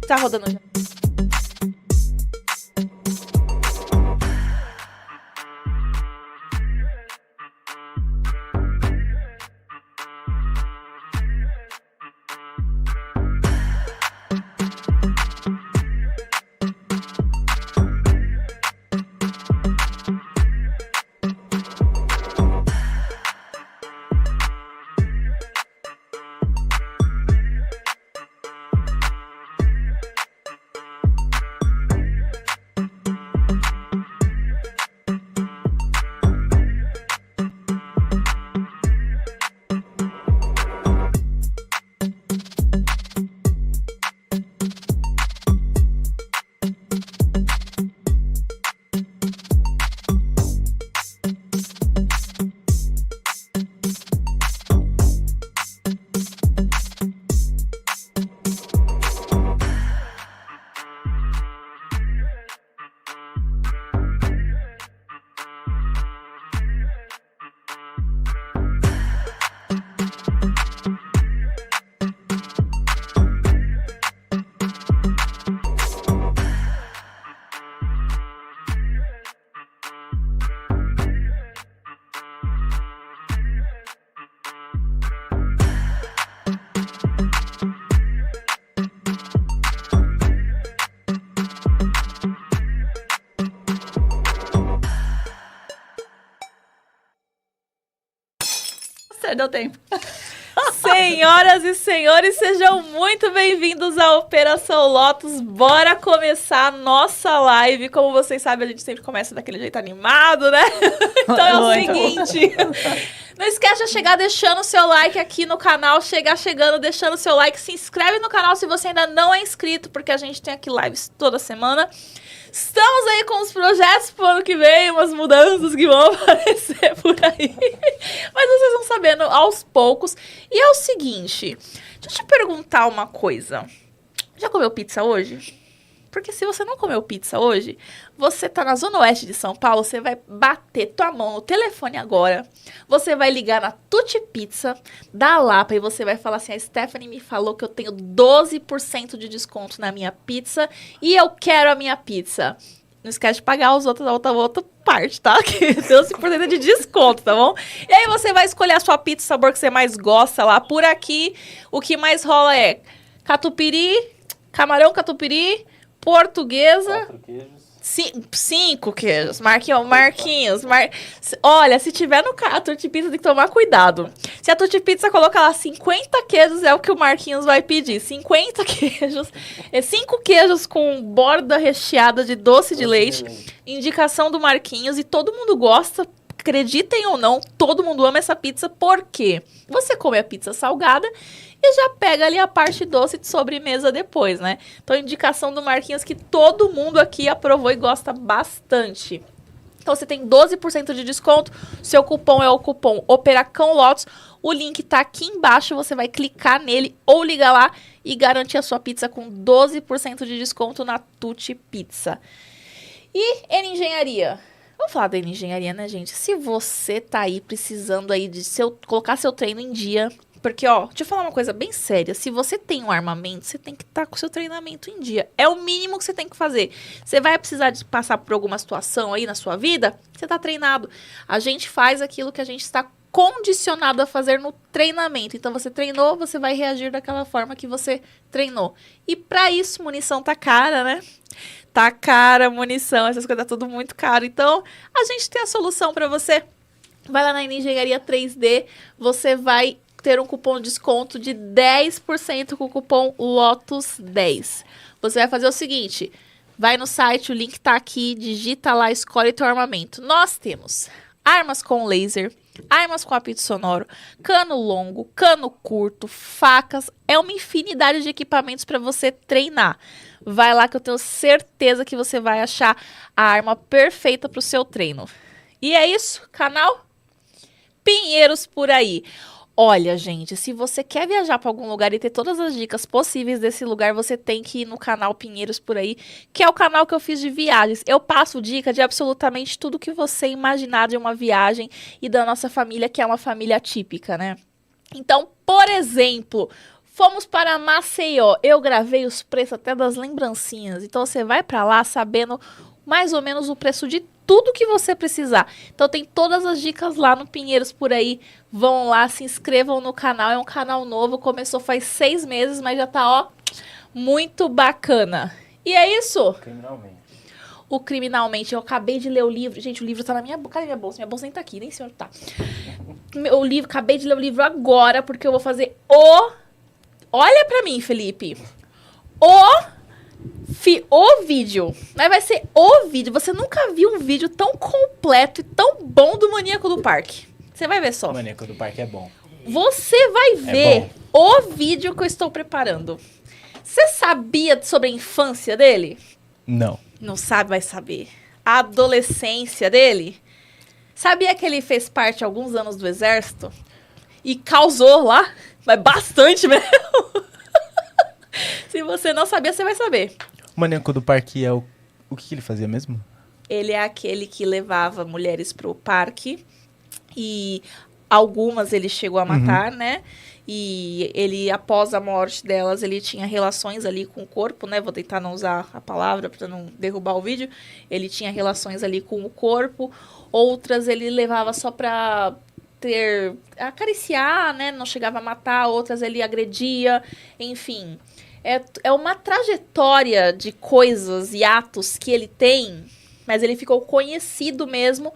Tá rodando já. Deu tempo. Senhoras e senhores, sejam muito bem-vindos à Operação Lotus. Bora começar a nossa live. Como vocês sabem, a gente sempre começa daquele jeito animado, né? Então é o seguinte... Não esquece de chegar deixando o seu like aqui no canal, chegando, deixando o seu like, se inscreve no canal se você ainda não é inscrito, porque a gente tem aqui lives toda semana. Estamos aí com os projetos pro ano que vem, umas mudanças que vão aparecer por aí. Mas vocês vão sabendo aos poucos. E é o seguinte, deixa eu te perguntar uma coisa. Já comeu pizza hoje? Porque se você não comeu pizza hoje, você tá na Zona Oeste de São Paulo, você vai bater tua mão no telefone agora, você vai ligar na Tutti Pizza da Lapa e você vai falar assim, a Stephanie me falou que eu tenho 12% de desconto na minha pizza e eu quero a minha pizza. Não esquece de pagar os outros, a outra parte, tá? Que 12% de desconto, tá bom? E aí você vai escolher a sua pizza, o sabor que você mais gosta lá. Por aqui, o que mais rola é catupiry, camarão catupiry, portuguesa. 4 queijos. 5 queijos. Marquinhos. Olha, se tiver no a Tutti Pizza, tem que tomar cuidado. Se a Tutti Pizza colocar lá 50 queijos, é o que o Marquinhos vai pedir. 50 queijos. 5 queijos com borda recheada de doce de leite. Indicação do Marquinhos. E todo mundo gosta. Acreditem ou não, todo mundo ama essa pizza. Por quê? Você come a pizza salgada e já pega ali a parte doce de sobremesa depois, né? Então, indicação do Marquinhos que todo mundo aqui aprovou e gosta bastante. Então, você tem 12% de desconto. Seu cupom é o cupom Operacão Lotus. O link tá aqui embaixo. Você vai clicar nele ou ligar lá e garantir a sua pizza com 12% de desconto na Tutti Pizza. E Engenharia. Vamos falar da engenharia, né, gente? Se você tá aí precisando aí de colocar seu treino em dia... Porque, ó, deixa eu falar uma coisa bem séria. Se você tem um armamento, você tem que estar com o seu treinamento em dia. É o mínimo que você tem que fazer. Você vai precisar de passar por alguma situação aí na sua vida, você tá treinado. A gente faz aquilo que a gente está condicionado a fazer no treinamento. Então, você treinou, você vai reagir daquela forma que você treinou. E pra isso, munição tá cara, né? Tá cara, munição, essas coisas tá tudo muito caro. Então, a gente tem a solução pra você. Vai lá na Engenharia 3D, você vai ter um cupom de desconto de 10% com o cupom LOTUS10. Você vai fazer o seguinte, vai no site, o link tá aqui, digita lá, escolhe teu armamento. Nós temos armas com laser, armas com apito sonoro, cano longo, cano curto, facas. É uma infinidade de equipamentos para você treinar. Vai lá que eu tenho certeza que você vai achar a arma perfeita para o seu treino. E é isso, canal Pinheiros por aí. Olha, gente, se você quer viajar para algum lugar e ter todas as dicas possíveis desse lugar, você tem que ir no canal Pinheiros por aí, que é o canal que eu fiz de viagens. Eu passo dica de absolutamente tudo que você imaginar de uma viagem e da nossa família, que é uma família típica, né? Então, por exemplo, fomos para Maceió. Eu gravei os preços até das lembrancinhas. Então, você vai para lá sabendo mais ou menos o preço de tudo que você precisar. Então tem todas as dicas lá no Pinheiros por aí. Vão lá, se inscrevam no canal. É um canal novo, começou faz 6 meses, mas já tá, ó, muito bacana. E é isso. Criminalmente. O Criminalmente. Eu acabei de ler o livro. Gente, o livro tá na minha bolsa. Cadê minha bolsa? Minha bolsa nem tá aqui, nem sei onde tá. O livro, acabei de ler o livro agora, porque eu vou fazer o... Olha pra mim, Felipe. O vídeo. Mas vai ser o vídeo. Você nunca viu um vídeo tão completo e tão bom do Maníaco do Parque. Você vai ver só. O Maníaco do Parque é bom. Você vai ver o vídeo que eu estou preparando. Você sabia sobre a infância dele? Não. Não sabe, vai saber. A adolescência dele? Sabia que ele fez parte alguns anos do exército? E causou lá? Mas bastante mesmo. Se você não sabia, você vai saber. O Maníaco do Parque é o que ele fazia mesmo? Ele é aquele que levava mulheres pro parque e algumas ele chegou a matar, né? E ele, após a morte delas, ele tinha relações ali com o corpo, né? Vou tentar não usar a palavra para não derrubar o vídeo. Ele tinha relações ali com o corpo. Outras ele levava só pra acariciar, né? Não chegava a matar. Outras ele agredia, enfim. É uma trajetória de coisas e atos que ele tem, mas ele ficou conhecido mesmo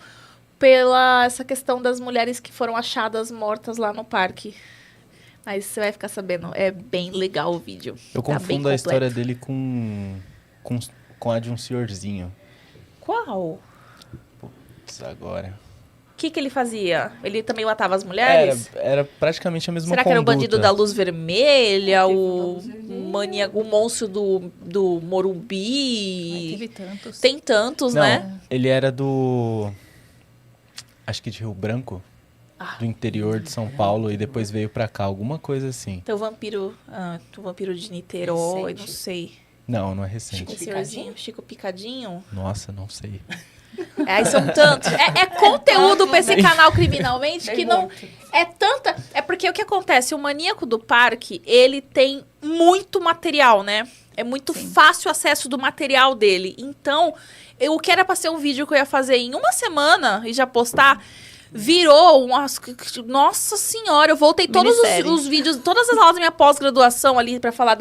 pela essa questão das mulheres que foram achadas mortas lá no parque. Mas você vai ficar sabendo, é bem legal o vídeo. Eu tá confundo a história dele com a de um senhorzinho. Qual? Putz, agora... O que ele fazia? Ele também matava as mulheres? Era praticamente a mesma Será conduta. que era o bandido da luz vermelha? O maníaco, o monstro do Morumbi? Teve tantos. Tem tantos, Não, né? ele era do... Acho que de Rio Branco. Do interior de São Paulo. E depois veio pra cá. Alguma coisa assim. Tem o vampiro de Niterói, Recente. não sei. Não é recente. Esse senhorzinho, Chico Picadinho. Nossa, não sei. Aí são tantos. É conteúdo pra esse canal Criminalmente que não... É tanta... É porque o que acontece? O Maníaco do Parque, ele tem muito material, né? É muito fácil o acesso do material dele. Então, o que era pra ser um vídeo que eu ia fazer em uma semana e já postar... Virou Nossa senhora, eu voltei todos os vídeos, todas as aulas da minha pós-graduação ali pra falar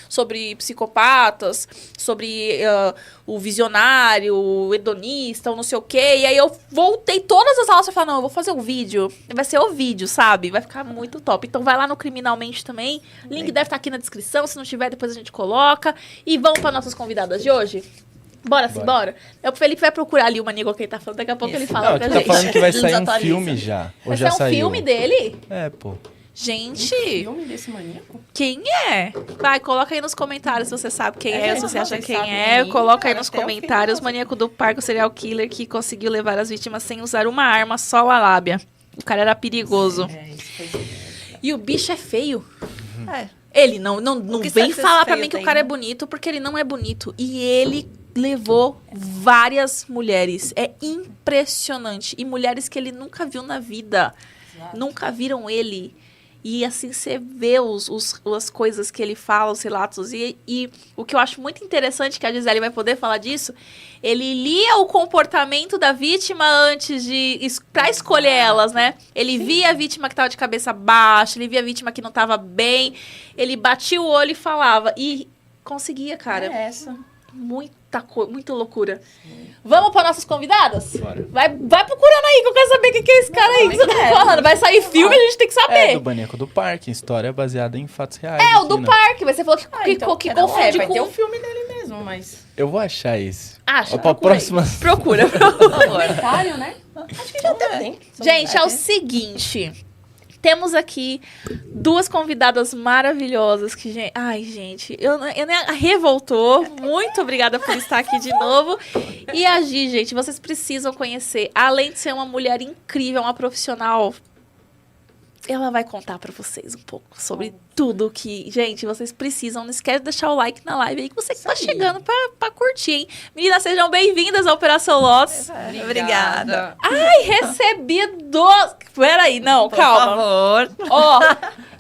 sobre psicopatas, sobre o visionário, o hedonista, o não sei o quê. E aí eu voltei todas as aulas pra falar, não, eu vou fazer um vídeo. Vai ser o vídeo, sabe? Vai ficar muito top. Então vai lá no Criminalmente também. Link deve estar aqui na descrição. Se não tiver, depois a gente coloca. E vamos para nossas convidadas de hoje? Bora. O Felipe vai procurar ali o maníaco que ele tá falando, daqui a pouco ele fala pra tá gente. falando que vai sair um Desatualiza. filme já. Ou Vai já ser um saiu? filme dele? É, pô. Gente, Filme desse maníaco? quem é? Vai, coloca aí nos comentários se você sabe quem é, É, se você acha vocês quem sabem é. aí, Coloca aí cara, nos até o comentários. O final. maníaco do parque, o serial killer que conseguiu levar as vítimas sem usar uma arma, só a lábia. O cara era perigoso. Isso foi... E o bicho é feio. É. Ele não que vem sabe falar ser pra feio mim que o tem, cara é né? bonito, porque ele não é bonito. E ele levou várias mulheres. É impressionante. E mulheres que ele nunca viu na vida. Exato. Nunca viram ele. E assim, você vê as coisas que ele fala, os relatos. E o que eu acho muito interessante, que a Gisele vai poder falar disso, ele lia o comportamento da vítima antes pra escolher elas, né? Ele via a vítima que tava de cabeça baixa, ele via a vítima que não tava bem, ele batia o olho e falava. E conseguia, cara. É essa. Muita loucura. Vamos para nossas convidadas? Bora. Vai procurando aí, que eu quero saber o que é esse cara aí que você tá falando. Vai sair filme, a gente tem que É, saber. do Maníaco do Parque. História baseada em fatos reais. É, o aqui, do né? parque. Você falou que Que da hora, confunde vai ter com... um filme dele mesmo, mas... Eu vou achar esse. Acha, Pra procura aí. próxima. Procura. Documentário, né? Acho que já tem. Gente, é o seguinte. Temos aqui 2 convidadas maravilhosas que, ai, gente, eu nem revoltou. Muito obrigada por estar aqui de novo. E a Gi, gente, vocês precisam conhecer. Além de ser uma mulher incrível, uma profissional, ela vai contar pra vocês um pouco sobre tudo que... Gente, vocês precisam. Não esquece de deixar o like na live aí, que você que tá chegando pra curtir, hein? Meninas, sejam bem-vindas à Operação Lotus. Obrigada. Ai, recebi 2... Peraí, não, calma. Por favor. Ó,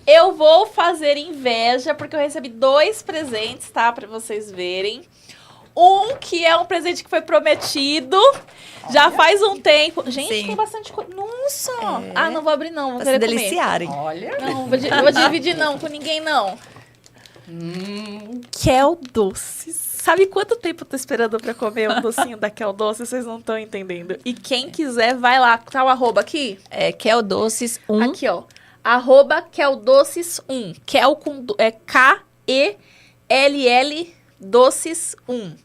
eu vou fazer inveja, porque eu recebi 2 presentes, tá? Pra vocês verem. Um que é um presente que foi prometido já faz um tempo. Gente, Sim. tem bastante coisa. Nossa! Ah, não vou abrir não, vou Pra se querer comer. deliciarem. Olha. Não, vou dividir não com ninguém não. Kel Doces. Sabe quanto tempo eu tô esperando pra comer um docinho da Kel Doces? Vocês não estão entendendo. E quem quiser, vai lá. Tá o arroba aqui? Kel Doces 1. Aqui, ó. Arroba Keldoces1. Kel com... É K-E-L-L Doces 1.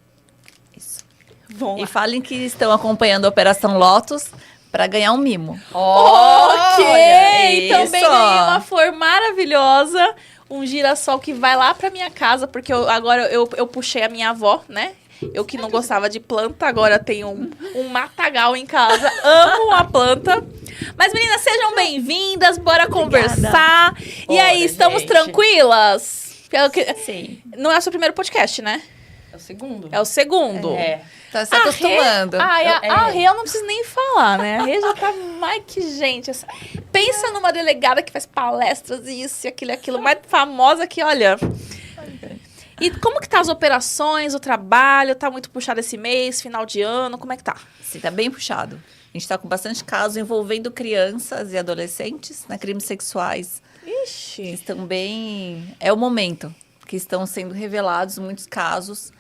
Isso. Vamos E lá. falem que estão acompanhando a Operação Lotus para ganhar um mimo. Ok! Olha, Também isso. ganhei uma flor maravilhosa. Um girassol que vai lá pra minha casa, porque agora eu puxei a minha avó, né? Eu que não gostava de planta, agora tenho um matagal em casa. Amo a planta. Mas, meninas, sejam bem-vindas. Bora conversar. E Bora, aí, estamos gente. tranquilas? Sim. Não é o seu primeiro podcast, né? É o segundo. É o segundo. É. Tá se acostumando. A Rê eu não preciso nem falar, né? A Rê já tá mais que gente. Pensa numa delegada que faz palestras e isso e aquilo, mais famosa que, olha... E como que tá as operações, o trabalho? Tá muito puxado esse mês, final de ano? Como é que tá? Sim, tá bem puxado. A gente tá com bastante casos envolvendo crianças e adolescentes, né, crimes sexuais. Ixi. Estão bem... É o momento que estão sendo revelados muitos casos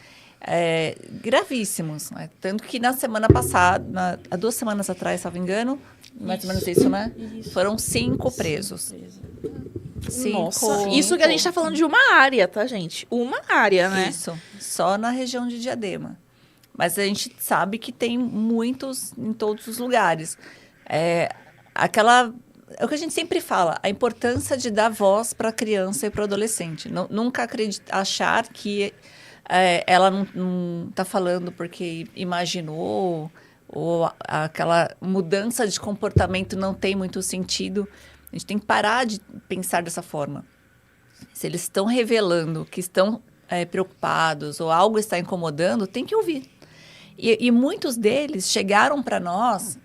gravíssimos. Né? Tanto que na semana passada, há 2 semanas atrás, se não me engano, mais ou menos isso, né? Foram 5 presos. 5. Nossa, isso que a gente tá falando de uma área, tá, gente? Uma área, né? Isso, só na região de Diadema. Mas a gente sabe que tem muitos em todos os lugares. É o que a gente sempre fala, a importância de dar voz para a criança e para o adolescente. Nunca achar que ela não está falando porque imaginou ou aquela mudança de comportamento não tem muito sentido. A gente tem que parar de pensar dessa forma. Se eles estão revelando que estão preocupados ou algo está incomodando, tem que ouvir. E muitos deles chegaram para nós,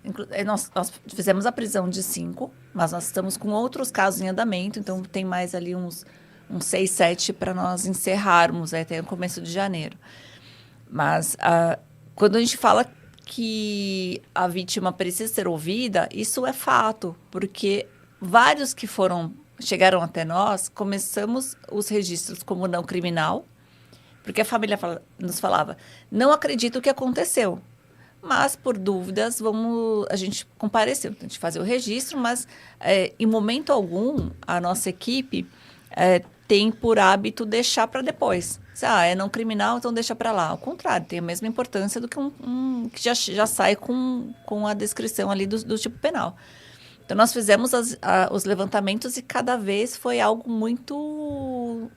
nós fizemos a prisão de 5, mas nós estamos com outros casos em andamento, então tem mais ali uns 6, 7 para nós encerrarmos até o começo de janeiro. Mas quando a gente fala que a vítima precisa ser ouvida, isso é fato, porque vários que chegaram até nós, começamos os registros como não criminal, porque a família nos falava, não acredito que aconteceu, mas por dúvidas a gente compareceu, a gente fazia o registro, mas em momento algum a nossa equipe tem por hábito deixar para depois. É não criminal, então deixa para lá. Ao contrário, tem a mesma importância do que que já sai com a descrição ali do tipo penal. Então, nós fizemos os levantamentos e cada vez foi algo muito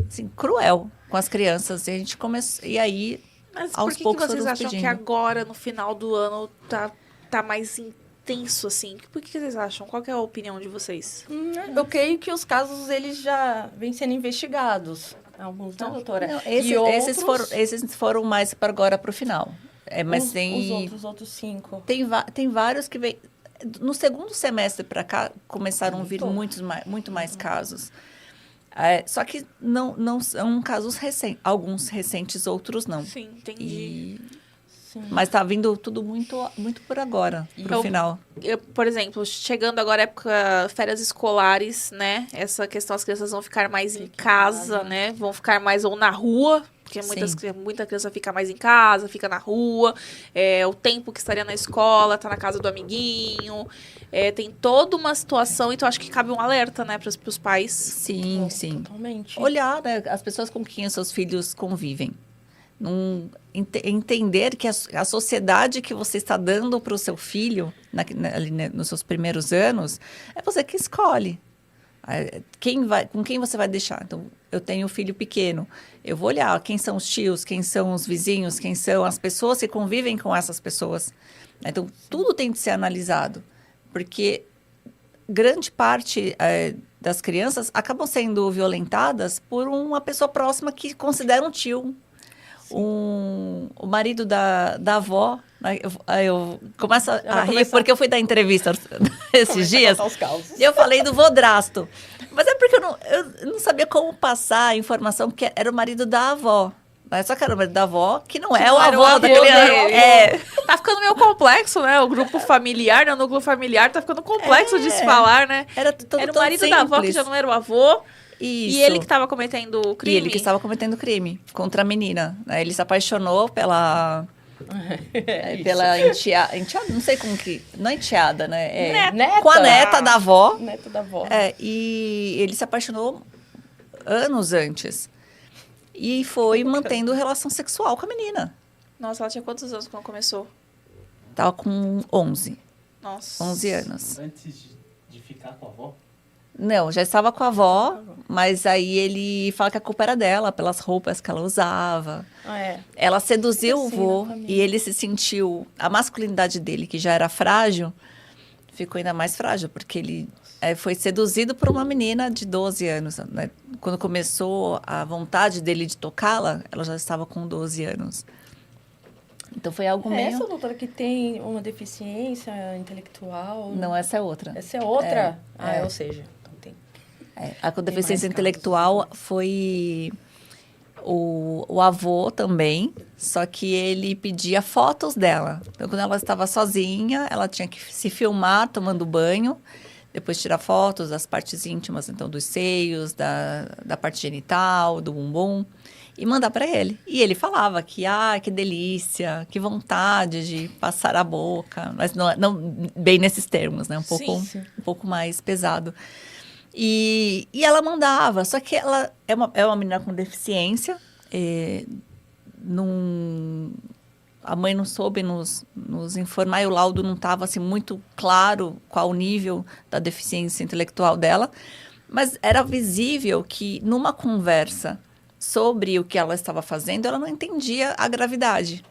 assim, cruel com as crianças. E a gente começou... E aí, Mas aos por poucos, vocês foram acham pedindo. que agora, no final do ano, tá mais intenso, assim? Por que vocês acham? Qual que é a opinião de vocês? Eu creio que os casos, eles já vêm sendo investigados. Alguns não, doutora? Não, E esses foram mais para agora, para o final. Mas tem... Os outros 5. Tem vários que vêm... No segundo semestre para cá, começaram a vir muito mais casos. Só que não são casos recentes. Alguns recentes, outros não. Sim, entendi. Mas está vindo tudo muito por agora, para o final. Por exemplo, chegando agora a época férias escolares, né? Essa questão, as crianças vão ficar mais em casa, né? Vão ficar mais ou na rua, porque muita criança fica mais em casa, fica na rua. O tempo que estaria na escola, tá na casa do amiguinho. Tem toda uma situação, então acho que cabe um alerta, né, para os pais. Sim. Totalmente. Olhar, né, as pessoas com quem os seus filhos convivem. Entender que a sociedade que você está dando para o seu filho, ali, né, nos seus primeiros anos, é você que escolhe. Com quem você vai deixar? Então, eu tenho um filho pequeno. Eu vou olhar quem são os tios, quem são os vizinhos, quem são as pessoas que convivem com essas pessoas. Então, tudo tem que ser analisado. Porque grande parte das crianças acabam sendo violentadas por uma pessoa próxima que considera um tio. O marido da avó. Eu começo a rir porque eu fui dar entrevista esses dias. E eu falei do vodrasto. Mas é porque eu não sabia como passar a informação, porque era o marido da avó. Mas só que era o marido da avó, que não é o avô da criança. Tá ficando meio complexo, né? O grupo familiar, né? O núcleo familiar tá ficando complexo de se falar, né? Era o marido da avó, que já não era o avô. Isso. E ele que estava cometendo o crime. E ele que estava cometendo crime contra a menina. Ele se apaixonou pela enteada, não sei como que... Não é enteada, né? Neta. Com a neta da avó. Neta da avó. E ele se apaixonou anos antes. E foi mantendo relação sexual com a menina. Nossa, ela tinha quantos anos quando começou? Tava com 11. Nossa. 11 anos. Antes de ficar com a avó? Não, já estava com a avó, mas aí ele fala que a culpa era dela, pelas roupas que ela usava. Ela seduziu o vô e ele se sentiu... A masculinidade dele, que já era frágil, ficou ainda mais frágil, porque ele foi seduzido por uma menina de 12 anos. Né? Quando começou a vontade dele de tocá-la, ela já estava com 12 anos. Então foi algo meio... Essa doutora que tem uma deficiência intelectual? Não, essa é outra. Essa é outra? Ou seja... A deficiência intelectual foi o avô também, só que ele pedia fotos dela. Então, quando ela estava sozinha, ela tinha que se filmar tomando banho, depois tirar fotos das partes íntimas, então dos seios, da parte genital, do bumbum, e mandar para ele. E ele falava que delícia, que vontade de passar a boca, mas não bem nesses termos, né? Um pouco mais pesado. E ela mandava, só que ela é uma menina com deficiência. A mãe não soube nos informar, e o laudo não estava assim, muito claro qual o nível da deficiência intelectual dela. Mas era visível que, numa conversa sobre o que ela estava fazendo, ela não entendia a gravidade.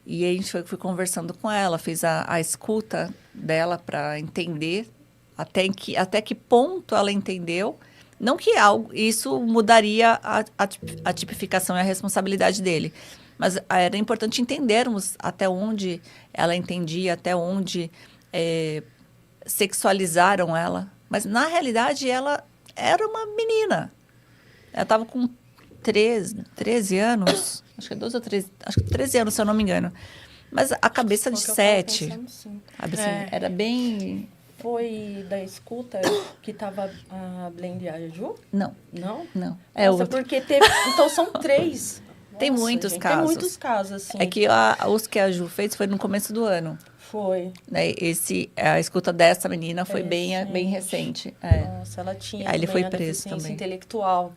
E aí a gente foi conversando com ela, fez a escuta dela para entender até que ponto ela entendeu. Não que isso mudaria a tipificação e a responsabilidade dele, mas era importante entendermos até onde ela entendia, até onde sexualizaram ela. Mas, na realidade, ela era uma menina. Ela estava com 13 anos, acho que 12 ou 13, acho que 13 anos, se eu não me engano. Mas a cabeça de 7, era bem... Foi da escuta que estava a Blend e a Ju? Não. Não? Não. Porque teve... Então, são 3. Tem muitos casos. Tem muitos casos, assim. É que os que a Ju fez foi no começo do ano. Foi. Né? A escuta dessa menina foi bem recente. Nossa, ela tinha ele foi a preso deficiência também. intelectual.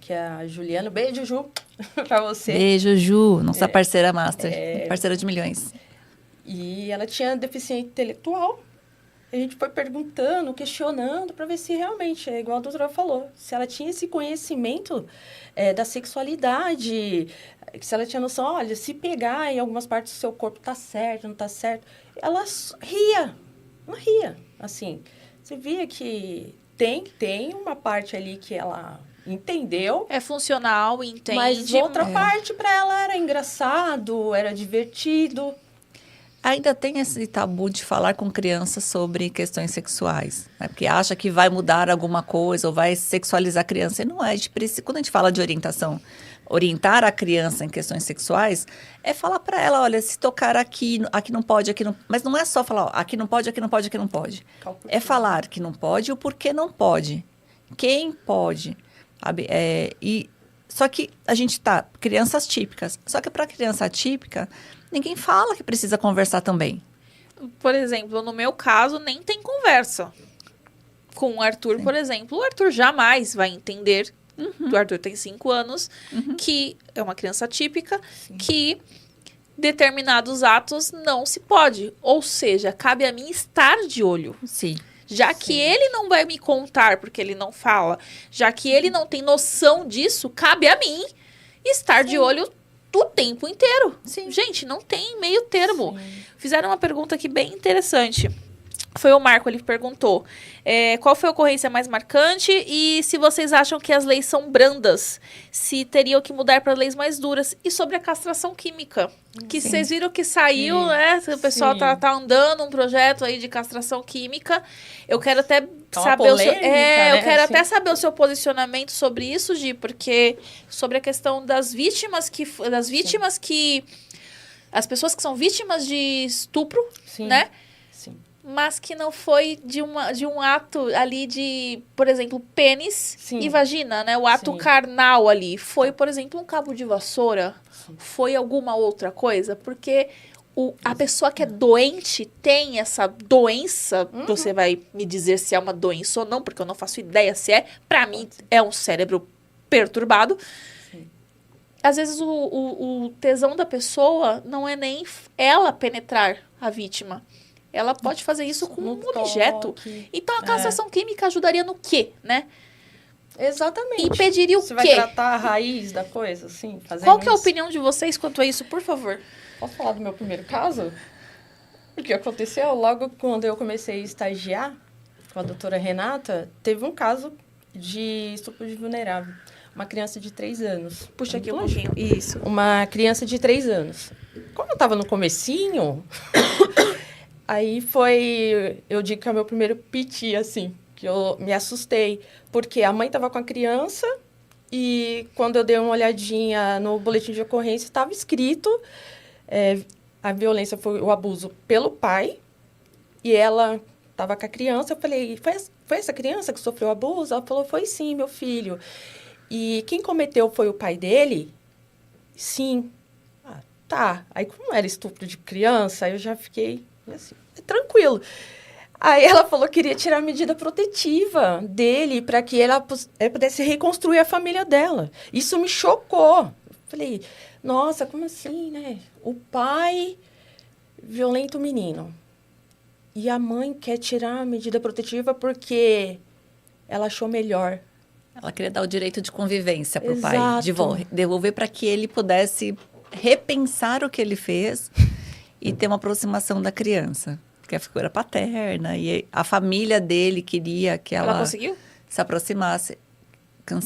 Que é a Juliana. Beijo, Ju, pra você. Beijo, Ju, nossa parceira master. Parceira de milhões. E ela tinha deficiência intelectual. A gente foi perguntando, questionando, para ver se realmente, igual a doutora falou, se ela tinha esse conhecimento da sexualidade, se ela tinha noção, olha, se pegar em algumas partes do seu corpo tá certo, não tá certo. Ela ria, assim. Você via que tem uma parte ali que ela entendeu. É funcional, entende. Mas outra parte para ela era engraçado, era divertido. Ainda tem esse tabu de falar com crianças sobre questões sexuais, né? Porque acha que vai mudar alguma coisa ou vai sexualizar a criança. E não é. Quando a gente fala de orientar a criança em questões sexuais, é falar para ela, olha, se tocar aqui não pode, aqui não... Mas não é só falar, ó, aqui não pode, aqui não pode, aqui não pode. É falar que não pode e o porquê não pode. Quem pode, sabe? Só que a gente crianças típicas. Só que para criança típica, ninguém fala que precisa conversar também. Por exemplo, no meu caso, nem tem conversa. Com o Arthur, por exemplo, o Arthur jamais vai entender O Arthur tem 5 anos, que é uma criança típica, que determinados atos não se pode. Ou seja, cabe a mim estar de olho. Sim. Já que ele não vai me contar, porque ele não fala, já que ele não tem noção disso, cabe a mim estar de olho o tempo inteiro. Sim. Gente, não tem meio termo. Fizeram uma pergunta aqui bem interessante. Foi o Marco, ele perguntou qual foi a ocorrência mais marcante e se vocês acham que as leis são brandas, se teriam que mudar para leis mais duras. E sobre a castração química, que vocês viram que saiu, né? O pessoal tá andando um projeto aí de castração química. Eu quero até saber o seu, eu quero até saber o seu posicionamento sobre isso, Gi, porque sobre a questão das vítimas que as pessoas que são vítimas de estupro, né? Mas que não foi de um ato ali de, por exemplo, pênis e vagina, né? O ato carnal ali. Foi, por exemplo, um cabo de vassoura? Foi alguma outra coisa? Porque a pessoa que é doente tem essa doença. Você vai me dizer se é uma doença ou não, porque eu não faço ideia se é. Pra mim, é um cérebro perturbado. Às vezes, o tesão da pessoa não é nem ela penetrar a vítima. Ela pode fazer isso com um objeto. Então, a castração química ajudaria no quê, né? Exatamente. Impediria o quê? Você vai tratar a raiz da coisa, assim? Qual que é a opinião de vocês quanto a isso, por favor? Posso falar do meu primeiro caso? Porque aconteceu logo quando eu comecei a estagiar com a doutora Renata, teve um caso de estupro de vulnerável. Uma criança de 3 anos. Puxa aqui um pouquinho. Isso. Uma criança de 3 anos. Como eu tava no comecinho... Aí eu digo que é o meu primeiro piti, assim, que eu me assustei, porque a mãe estava com a criança e quando eu dei uma olhadinha no boletim de ocorrência, estava escrito, a violência foi o abuso pelo pai e ela estava com a criança. Eu falei, foi essa criança que sofreu abuso? Ela falou, foi sim, meu filho. E quem cometeu foi o pai dele? Sim. Ah, tá. Aí como era estupro de criança, eu já fiquei... assim, tranquilo. Aí ela falou que queria tirar a medida protetiva dele para que ela pudesse reconstruir a família dela. Isso me chocou. Falei, nossa, como assim, né? O pai violenta o menino. E a mãe quer tirar a medida protetiva porque ela achou melhor. Ela queria dar o direito de convivência para o Exato. pai, devolver para que ele pudesse repensar o que ele fez e ter uma aproximação da criança. Porque a figura paterna e a família dele queria que ela conseguiu? Se aproximasse.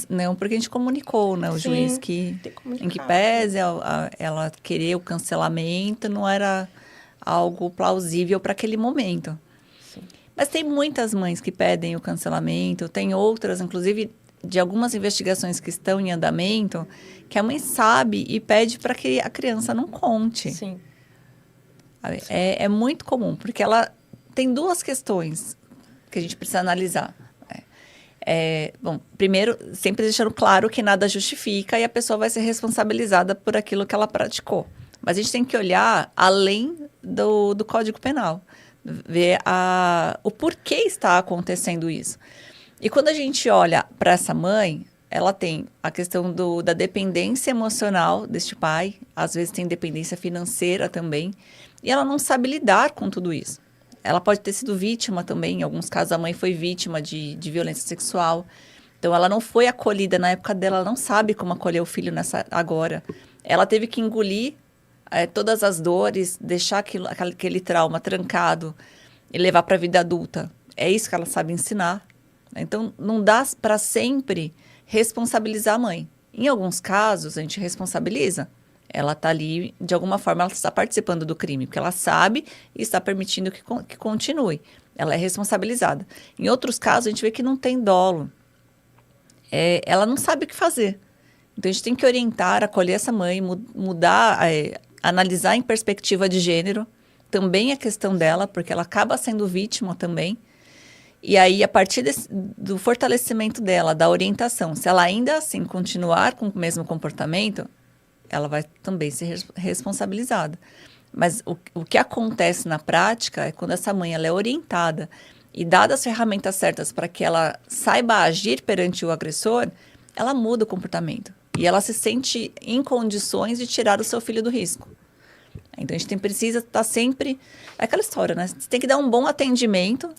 Não, porque a gente comunicou, né? O juiz que, em que pese ela querer o cancelamento, não era algo plausível para aquele momento. Sim. Mas tem muitas mães que pedem o cancelamento, tem outras, inclusive, de algumas investigações que estão em andamento, que a mãe sabe e pede para que a criança não conte. Sim. É muito comum, porque ela tem 2 questões que a gente precisa analisar. Bom, primeiro, sempre deixando claro que nada justifica e a pessoa vai ser responsabilizada por aquilo que ela praticou. Mas a gente tem que olhar além do Código Penal, ver o porquê está acontecendo isso. E quando a gente olha para essa mãe, ela tem a questão da dependência emocional deste pai, às vezes tem dependência financeira também, e ela não sabe lidar com tudo isso. Ela pode ter sido vítima também, em alguns casos a mãe foi vítima de violência sexual, então ela não foi acolhida na época dela, ela não sabe como acolher o filho agora. Ela teve que engolir todas as dores, deixar aquele trauma trancado e levar para a vida adulta. É isso que ela sabe ensinar. Então, não dá para sempre responsabilizar a mãe. Em alguns casos, a gente responsabiliza. Ela está ali, de alguma forma, ela está participando do crime, porque ela sabe e está permitindo que continue. Ela é responsabilizada. Em outros casos, a gente vê que não tem dolo. Ela não sabe o que fazer. Então, a gente tem que orientar, acolher essa mãe, mudar, analisar em perspectiva de gênero, também a questão dela, porque ela acaba sendo vítima também. E aí, a partir do fortalecimento dela, da orientação, se ela ainda assim continuar com o mesmo comportamento, ela vai também ser responsabilizada. Mas o que acontece na prática é quando essa mãe ela é orientada e dadas as ferramentas certas para que ela saiba agir perante o agressor, ela muda o comportamento. E ela se sente em condições de tirar o seu filho do risco. Então, a gente precisa estar sempre... É aquela história, né? Você tem que dar um bom atendimento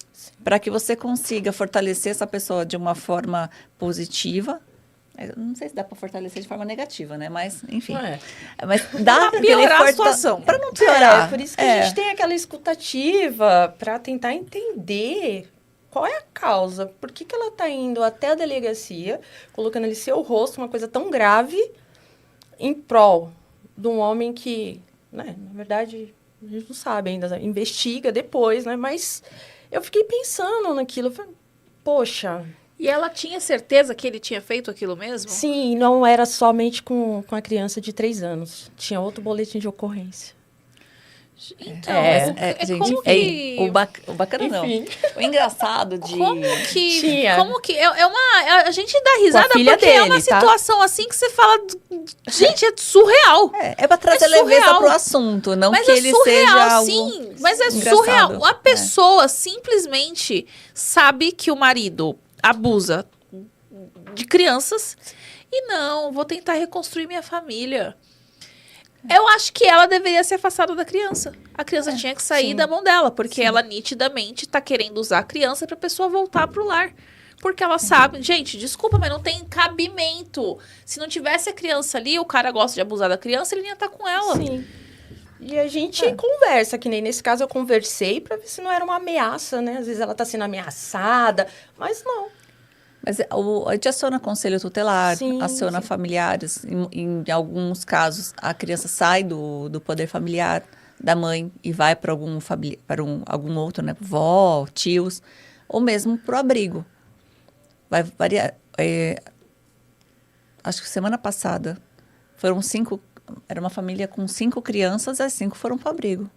para que você consiga fortalecer essa pessoa de uma forma positiva. Eu não sei se dá para fortalecer de forma negativa, né? Mas, enfim. Mas dá pra piorar a situação. Para não piorar. É por isso que a gente tem aquela escutativa para tentar entender qual é a causa. Por que ela está indo até a delegacia, colocando ali seu rosto, uma coisa tão grave, em prol de um homem que, né, na verdade, a gente não sabe ainda, né? Investiga depois, né? Mas eu fiquei pensando naquilo. Eu falei, poxa... E ela tinha certeza que ele tinha feito aquilo mesmo? Sim, não era somente com a criança de 3 anos. Tinha outro boletim de ocorrência. Então, gente, como que... o bacana Enfim. não. O engraçado de... Como que... Tinha. Como que... A gente dá risada Com a filha porque é dele, uma tá? situação assim que você fala... Gente, é surreal. É para trazer leveza surreal. pro assunto, não Mas que é ele surreal, seja algo sim. Mas é engraçado. surreal. A pessoa simplesmente sabe que o marido abusa de crianças e não, vou tentar reconstruir minha família. Eu acho que ela deveria ser afastada da criança. A criança tinha que sair sim. da mão dela, porque ela nitidamente tá querendo usar a criança pra pessoa voltar pro lar. Porque ela sabe... Gente, desculpa, mas não tem cabimento. Se não tivesse a criança ali, o cara gosta de abusar da criança, ele ia estar com ela. Sim. E a gente conversa, que nem nesse caso eu conversei para ver se não era uma ameaça, né? Às vezes ela tá sendo ameaçada, mas não. Mas a gente aciona conselho tutelar, Sim, aciona sim. familiares. Em alguns casos, a criança sai do poder familiar da mãe e vai para algum outro, né? Vó, tios, ou mesmo para o abrigo. Vai variar. Acho que semana passada foram 5... Era uma família com 5 crianças, as 5 foram para o abrigo.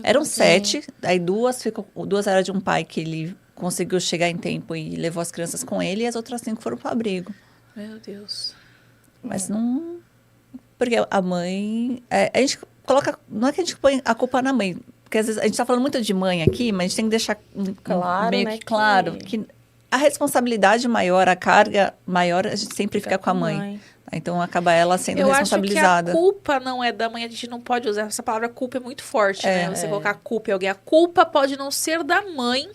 Eram 7, aí 2 eram de um pai que ele conseguiu chegar em tempo e levou as crianças com ele, e as outras 5 foram para o abrigo. Meu Deus. Mas não... Porque a mãe... a gente coloca... Não é que a gente põe a culpa na mãe, porque às vezes a gente está falando muito de mãe aqui, mas a gente tem que deixar Claro, meio né, que claro que a responsabilidade maior, a carga maior, a gente sempre fica com a mãe. Então, acaba ela sendo Eu acho que responsabilizada. a culpa não é da mãe, a gente não pode usar essa palavra culpa, é muito forte, né? Você colocar culpa em alguém. A culpa pode não ser da mãe,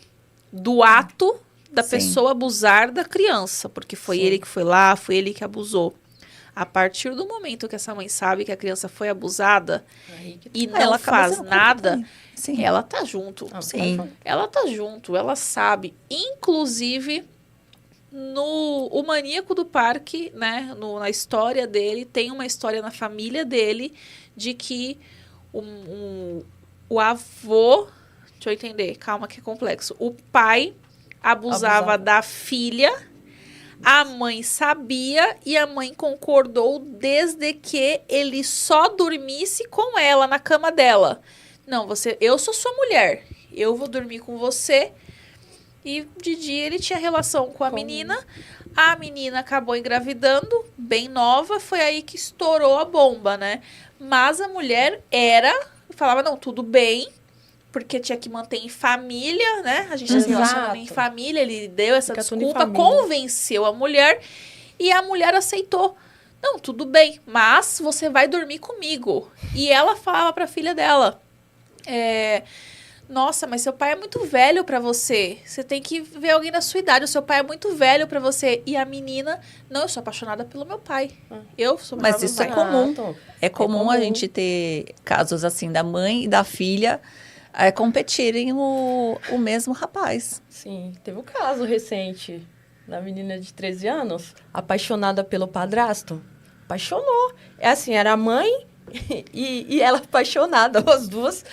do ato da Sim. pessoa abusar da criança, porque foi ele que foi lá, foi ele que abusou. A partir do momento que essa mãe sabe que a criança foi abusada e não ela acaba faz sendo culpa nada, também. Sim. ela tá junto. Sim. Ela tá junto, ela sabe. Inclusive, o maníaco do parque, né? Na história dele, tem uma história na família dele de que o avô... Deixa eu entender, calma que é complexo. O pai abusava da filha, a mãe sabia e a mãe concordou desde que ele só dormisse com ela na cama dela. Não, eu sou sua mulher, eu vou dormir com você. E de dia ele tinha relação com a menina acabou engravidando, bem nova, foi aí que estourou a bomba, né? Mas a mulher falava, não, tudo bem, porque tinha que manter em família, né? A gente tá se relacionando em família, ele deu essa desculpa, convenceu a mulher e a mulher aceitou. Não, tudo bem, mas você vai dormir comigo. E ela falava pra filha dela, nossa, mas seu pai é muito velho pra você. Você tem que ver alguém da sua idade. O seu pai é muito velho pra você. E a menina, não, eu sou apaixonada pelo meu pai. Eu sou apaixonada Mas isso pelo é meu pai. comum. É comum a gente ter casos assim da mãe e da filha competirem o mesmo rapaz. Sim, teve um caso recente da menina de 13 anos, apaixonada pelo padrasto. Apaixonou. Era a mãe e ela apaixonada, as duas...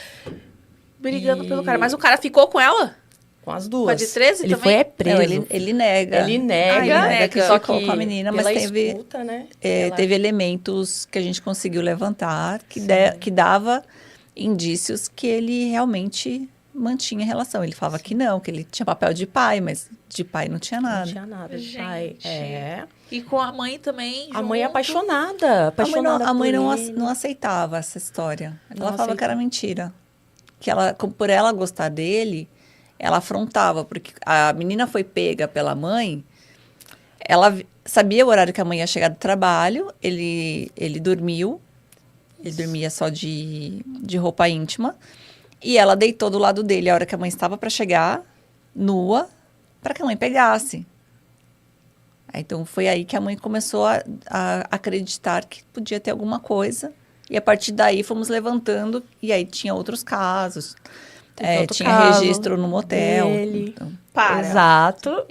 Brigando pelo cara. Mas o cara ficou com ela? Com as duas. Com a de 13 ele também? foi preso. Não, ele nega. Ele nega. Que Só ficou que com a menina, mas teve, escuta, né? teve elementos que a gente conseguiu levantar que dava indícios que ele realmente mantinha relação. Ele falava que não, que ele tinha papel de pai, mas de pai não tinha nada. Não tinha nada de Gente. pai. E com a mãe também. A mãe é junto. apaixonada. A mãe por não, ele. não aceitava essa história. Ela Não falava que aceitava. era mentira. Que por ela gostar dele, ela afrontava. Porque a menina foi pega pela mãe ela sabia o horário que a mãe ia chegar do trabalho, ele dormiu, ele dormia só de roupa íntima, e ela deitou do lado dele a hora que a mãe estava para chegar, nua, para que a mãe pegasse. Então, foi aí que a mãe começou a acreditar que podia ter alguma coisa. E a partir daí, fomos levantando. E aí, tinha outros casos. Tinha caso registro no motel. dele. Então, Exato.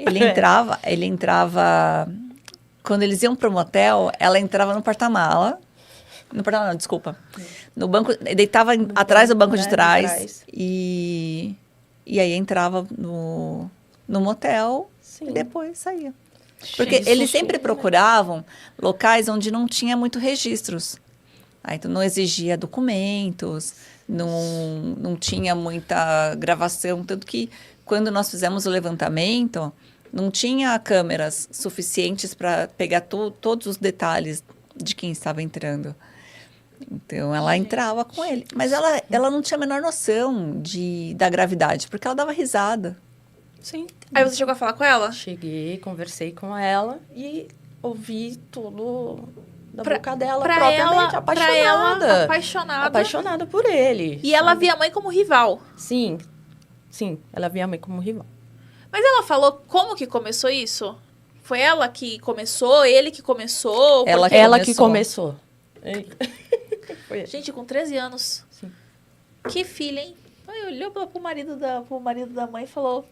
ele entrava... Quando eles iam pro motel, ela entrava no porta-mala. No porta-mala, não, desculpa. No banco... Deitava atrás do banco de trás. E aí, entrava no motel. Sim. E depois saía. Porque eles sempre procuravam locais onde não tinha muito registros. Então, não exigia documentos, não tinha muita gravação. Tanto que, quando nós fizemos o levantamento, não tinha câmeras suficientes para pegar todos os detalhes de quem estava entrando. Então, ela entrava com ele. Mas ela não tinha a menor noção da gravidade, porque ela dava risada. Sim. Aí você chegou a falar com ela? Cheguei, conversei com ela e ouvi tudo da Pra- boca dela pra propriamente ela- pra ela, apaixonada. apaixonada por ele. E ela sabe? via a mãe como rival. Sim, ela via a mãe como rival. Mas ela falou como que começou isso? Foi ela que começou? Ele que começou? Ela Porque- Ela que começou. Foi ele. Gente, com 13 anos. Sim. Que filha, hein? Aí olhou pro marido da mãe e falou...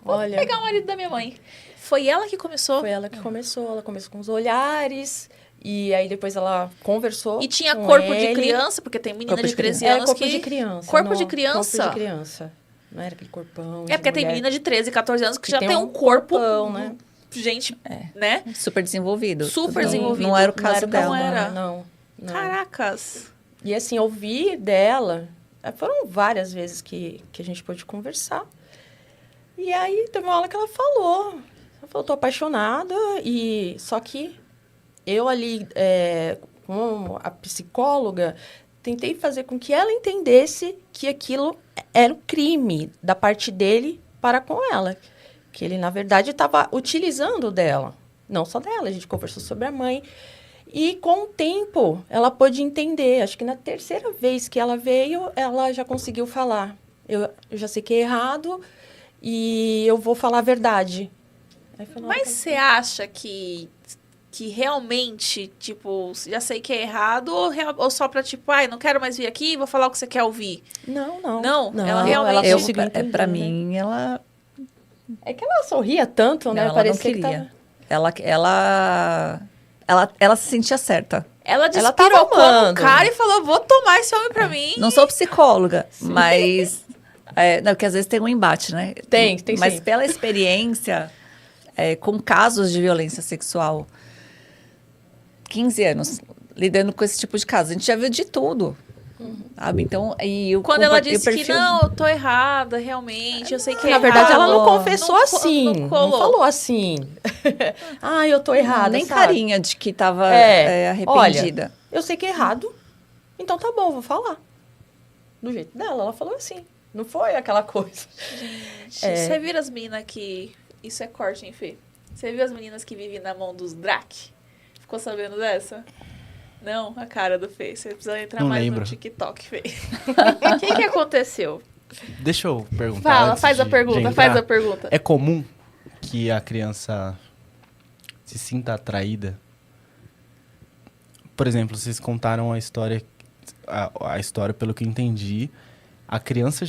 Vou Olha, pegar o marido da minha mãe. Foi ela que começou. foi ela que começou. Ela começou com os olhares. E aí depois ela conversou. E tinha com corpo de ele. criança, porque tem menina Corpo de de 13 Era anos corpo que... de criança. Corpo de não, criança? Corpo de criança. Não era aquele corpão. É porque tem mulher. menina de 13, 14 anos que Que já tem tem um um corpo... corpão, né? Gente, né? Super desenvolvido. Super Não- desenvolvido. Não era o Não caso era o dela. Não era. Não. Caracas. E assim, ouvir dela, foram várias vezes que a gente pôde conversar. E aí, teve uma hora que ela falou, tô apaixonada, e só que eu ali, com a psicóloga, tentei fazer com que ela entendesse que aquilo era um crime da parte dele para com ela. Que ele, na verdade, estava utilizando dela. Não só dela, a gente conversou sobre a mãe. E com o tempo, ela pôde entender. Acho que na terceira vez que ela veio, ela já conseguiu falar. Eu já sei que é errado e eu vou falar a verdade. Aí falou, Mas você acha que realmente, tipo, já sei que é errado, ou só pra, tipo, ai, não quero mais vir aqui, vou falar o que você quer ouvir? Não. Não? Ela realmente- Eu, conseguiu entender, pra né? mim, ela É que ela sorria tanto, né? ela não Parecia que queria. tava... Ela se sentia certa. Ela Ela tava despirocou no amando. cara e falou, vou tomar esse homem pra mim. Não sou psicóloga, mas... não, porque às vezes tem um embate, né? Tem Mas sim. pela experiência, com casos de violência sexual, 15 anos lidando com esse tipo de caso, a gente já viu de tudo. Sabe? Então, Quando ela disse que não, eu tô errada, realmente, eu sei que é Na verdade, ela não errado. confessou Não assim. não Não, colou. falou assim. Eu tô errada, nem sabe? carinha de que estava arrependida. Olha, eu sei que é errado, então tá bom, vou falar. Do jeito dela, ela falou assim. Não foi aquela coisa. Você viu as meninas que... Isso é corte, hein, Fê? Você viu as meninas que vivem na mão dos Drac? Ficou sabendo dessa? Não? A cara do Fê. Você precisa entrar Não mais lembro. no TikTok, Fê. O que aconteceu? Deixa eu perguntar. Fala, antes faz a de pergunta, entrar. faz a pergunta. É comum que a criança se sinta atraída? Por exemplo, vocês contaram a história, a história, pelo que eu entendi, a criança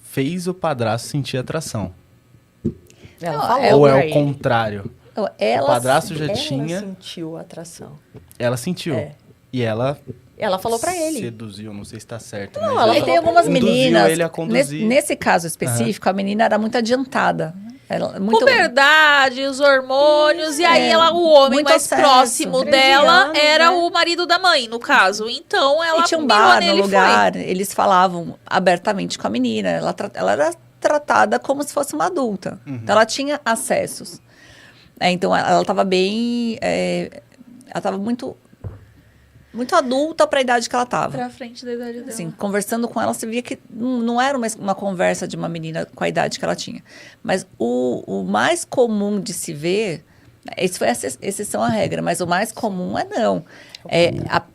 fez o padrasto sentir atração. Ela Não, falou Ou é pra o ele. contrário? Então, O padrasto já Ela tinha, sentiu atração. ela sentiu. É. E ela Ela falou pra ele. seduziu, não sei se tá certo. Não, mas ela E tem algumas induziu meninas. ele a conduzir. Nesse caso específico, a menina era muito adiantada. Ela, muito, Puberdade, os hormônios, e aí o homem muito mais acesso. próximo 13 dela anos, era né? o marido da mãe, no caso. Então ela e tinha um mirou bar nele no e lugar, eles falavam abertamente com a menina. Ela era tratada como se fosse uma adulta. Então ela tinha acessos. Então ela estava bem. Ela estava muito adulta para a idade que ela estava. Pra frente da idade dela. Assim, conversando com ela, você via que não era uma conversa de uma menina com a idade que ela tinha. Mas o mais comum de se ver Isso foi a exceção à regra, mas o mais comum é não.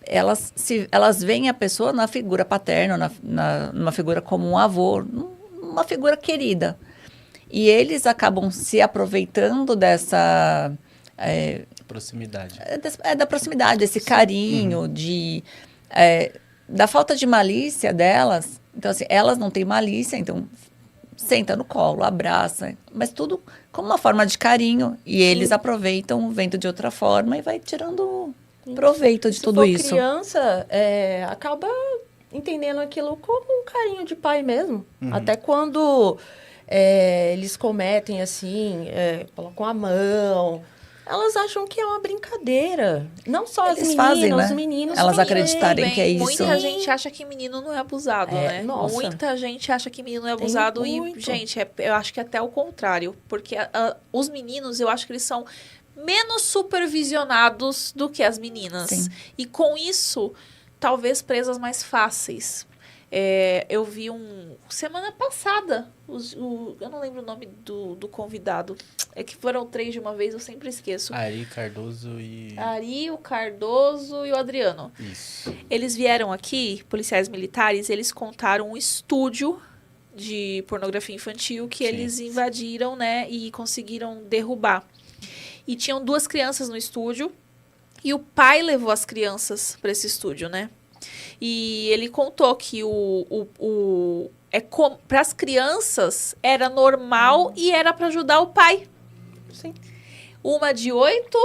Elas veem a pessoa na figura paterna, numa figura como um avô, uma figura querida. E eles acabam se aproveitando dessa... proximidade. Da proximidade, desse carinho, da falta de malícia delas. Então, assim, elas não têm malícia, então senta no colo, abraça, mas tudo como uma forma de carinho. E eles aproveitam, vendo de outra forma e vai tirando proveito de tudo isso. Se for criança, acaba entendendo aquilo como um carinho de pai mesmo. Até quando eles cometem, assim, colocam a mão... Elas acham que é uma brincadeira. Não só as meninas, fazem, né? Os meninos elas também. acreditarem que é isso. Muita gente acha que menino não é abusado, né? Nossa. Muita gente acha que menino não é abusado e, gente, eu acho que é até o contrário. Porque os meninos, eu acho que eles são menos supervisionados do que as meninas. Sim. E com isso, talvez presas mais fáceis. Eu vi semana passada, eu não lembro o nome do convidado. É que foram 3 de uma vez, eu sempre esqueço. Ari, Cardoso e... Ari, o Cardoso e o Adriano. Isso. Eles vieram aqui, policiais militares, eles contaram um estúdio de pornografia infantil que eles invadiram, né, e conseguiram derrubar. E tinham 2 crianças no estúdio e o pai levou as crianças para esse estúdio, né? E ele contou que para as crianças era normal e era para ajudar o pai. Sim. Uma de 8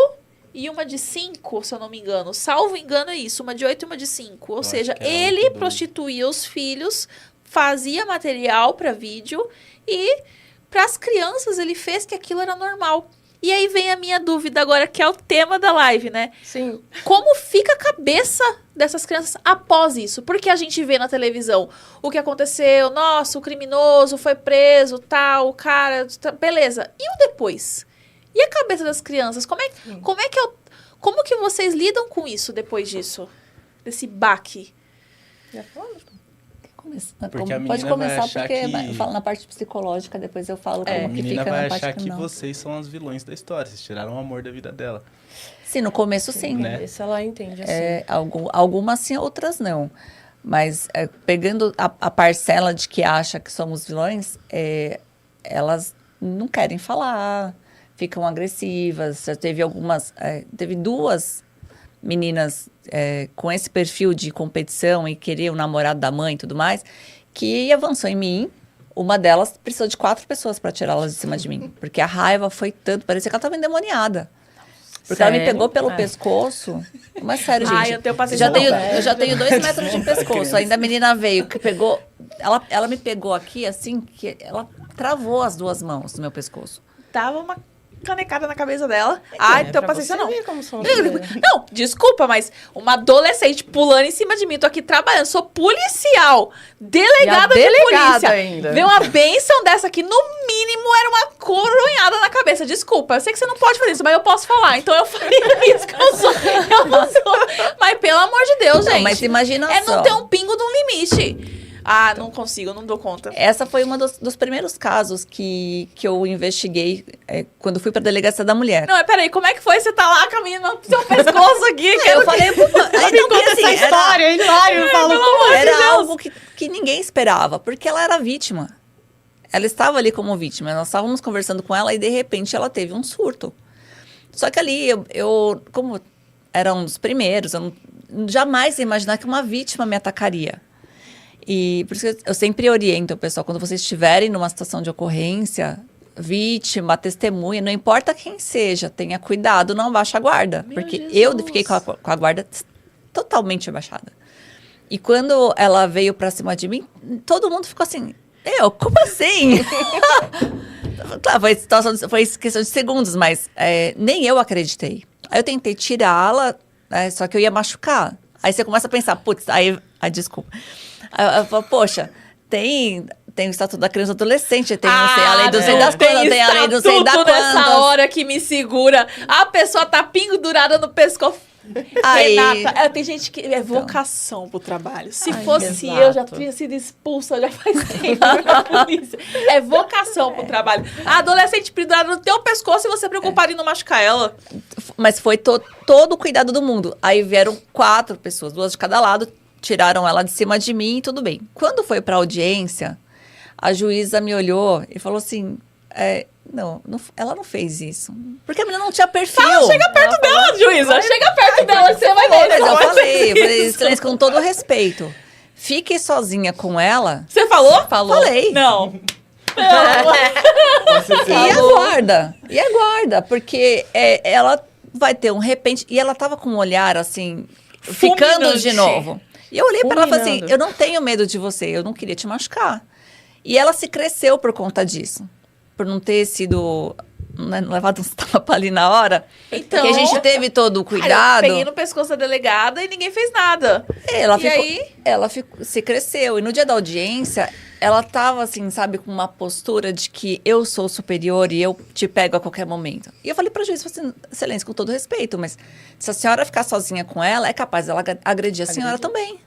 e uma de 5, se eu não me engano. Salvo engano é isso, uma de 8 e uma de 5. Ou seja, ele prostituía os filhos, fazia material para vídeo e para as crianças ele fez que aquilo era normal. E aí vem a minha dúvida agora, que é o tema da live, né? Sim. Como fica a cabeça dessas crianças após isso? Porque a gente vê na televisão o que aconteceu, nossa, o criminoso foi preso, tal, o cara... Beleza. E o depois? E a cabeça das crianças? Como que vocês lidam com isso depois disso? Desse baque? Porque a menina Pode começar, vai achar porque que... eu falo na parte psicológica, depois eu falo como A que menina fica vai na parte achar que criminal. vocês são os vilões da história. Vocês tiraram o amor da vida dela. Sim, no começo sim. Né? Isso ela entende assim. Algumas sim, outras não. Mas pegando a parcela de que acha que somos vilões, elas não querem falar, ficam agressivas. Já teve teve 2 meninas com esse perfil de competição e querer o namorado da mãe e tudo mais, que avançou em mim. Uma delas precisou de 4 pessoas para tirá-las de cima de mim. Porque a raiva foi tanto, parecia que ela estava endemoniada. Porque ela me pegou pelo pescoço. Mas sério, gente. Eu tenho paciência. Eu já tenho 2 metros de pescoço. Ainda a menina veio, que pegou... Ela me pegou aqui, assim, que ela travou as 2 mãos no meu pescoço. Tava uma canecada na cabeça dela. Ai, não tenho paciência não. Como são Não, desculpa, mas uma adolescente pulando em cima de mim. Tô aqui trabalhando, sou policial. Delegada de polícia. Ainda. Ver uma bênção dessa aqui, no mínimo, era uma coronhada na cabeça. Desculpa, eu sei que você não pode fazer isso, mas eu posso falar. Então eu faria isso, que eu não sou. Mas pelo amor de Deus, gente. Mas imagina só. Não ter um pingo de um limite. Não consigo, não dou conta. Essa foi uma dos primeiros casos que eu investiguei quando fui pra delegacia da mulher. Não, mas peraí, como é que foi? Você tá lá com a menina no seu pescoço aqui? Eu falei, essa história, hein? Eu falo, era algo que ninguém esperava, porque ela era vítima. Ela estava ali como vítima. Nós estávamos conversando com ela e, de repente, ela teve um surto. Só que ali, como era um dos primeiros, eu jamais ia imaginar que uma vítima me atacaria. E por isso que eu sempre oriento o pessoal, quando vocês estiverem numa situação de ocorrência, vítima, testemunha, não importa quem seja, tenha cuidado, não abaixa a guarda. Porque Jesus. eu fiquei com a guarda totalmente abaixada. E quando ela veio pra cima de mim, todo mundo ficou assim, como assim? Claro, foi questão de segundos, mas nem eu acreditei. Aí eu tentei tirá-la, só que eu ia machucar. Aí você começa a pensar, putz, desculpa. Aí eu falo, poxa, tem o Estatuto da Criança e Adolescente, tem a lei do sei das coisas, tem a lei do sei da quantas. Nessa hora que me segura, a pessoa tá pendurada no pescoço. Aí, Renata, tem gente que é vocação pro trabalho. Se Ai, fosse exato. eu, já tinha sido expulsa já faz tempo da polícia. É vocação pro trabalho. A adolescente pendurada no teu pescoço e você preocupado em não machucar ela. mas foi todo o cuidado do mundo. Aí vieram 4 pessoas, 2 de cada lado, tiraram ela de cima de mim e tudo bem. Quando foi pra audiência, a juíza me olhou e falou assim, não, ela não fez isso. Porque a menina não tinha perfil. Chega perto dela, juíza. Chega perto dela que você vai ver. Mas eu Não vai falei, fazer isso. excelência, com todo respeito. Fique sozinha com ela. Você falou? Falei. Não. E aguarda, porque ela vai ter um repente. E ela tava com um olhar assim, ficando de Fulminante. novo. E eu olhei pra ela e falei assim: Fulminando. eu não tenho medo de você, eu não queria te machucar. E ela se cresceu por conta disso. Por não ter sido levado uns tapas ali na hora. Então, que a gente teve todo o Cara, cuidado. eu peguei no pescoço da delegada e ninguém fez nada. Ela se cresceu. E no dia da audiência, ela tava assim, sabe, com uma postura de que eu sou superior e eu te pego a qualquer momento. E eu falei pra juiz, assim, excelência, com todo respeito, mas se a senhora ficar sozinha com ela, é capaz dela agredir a senhora também.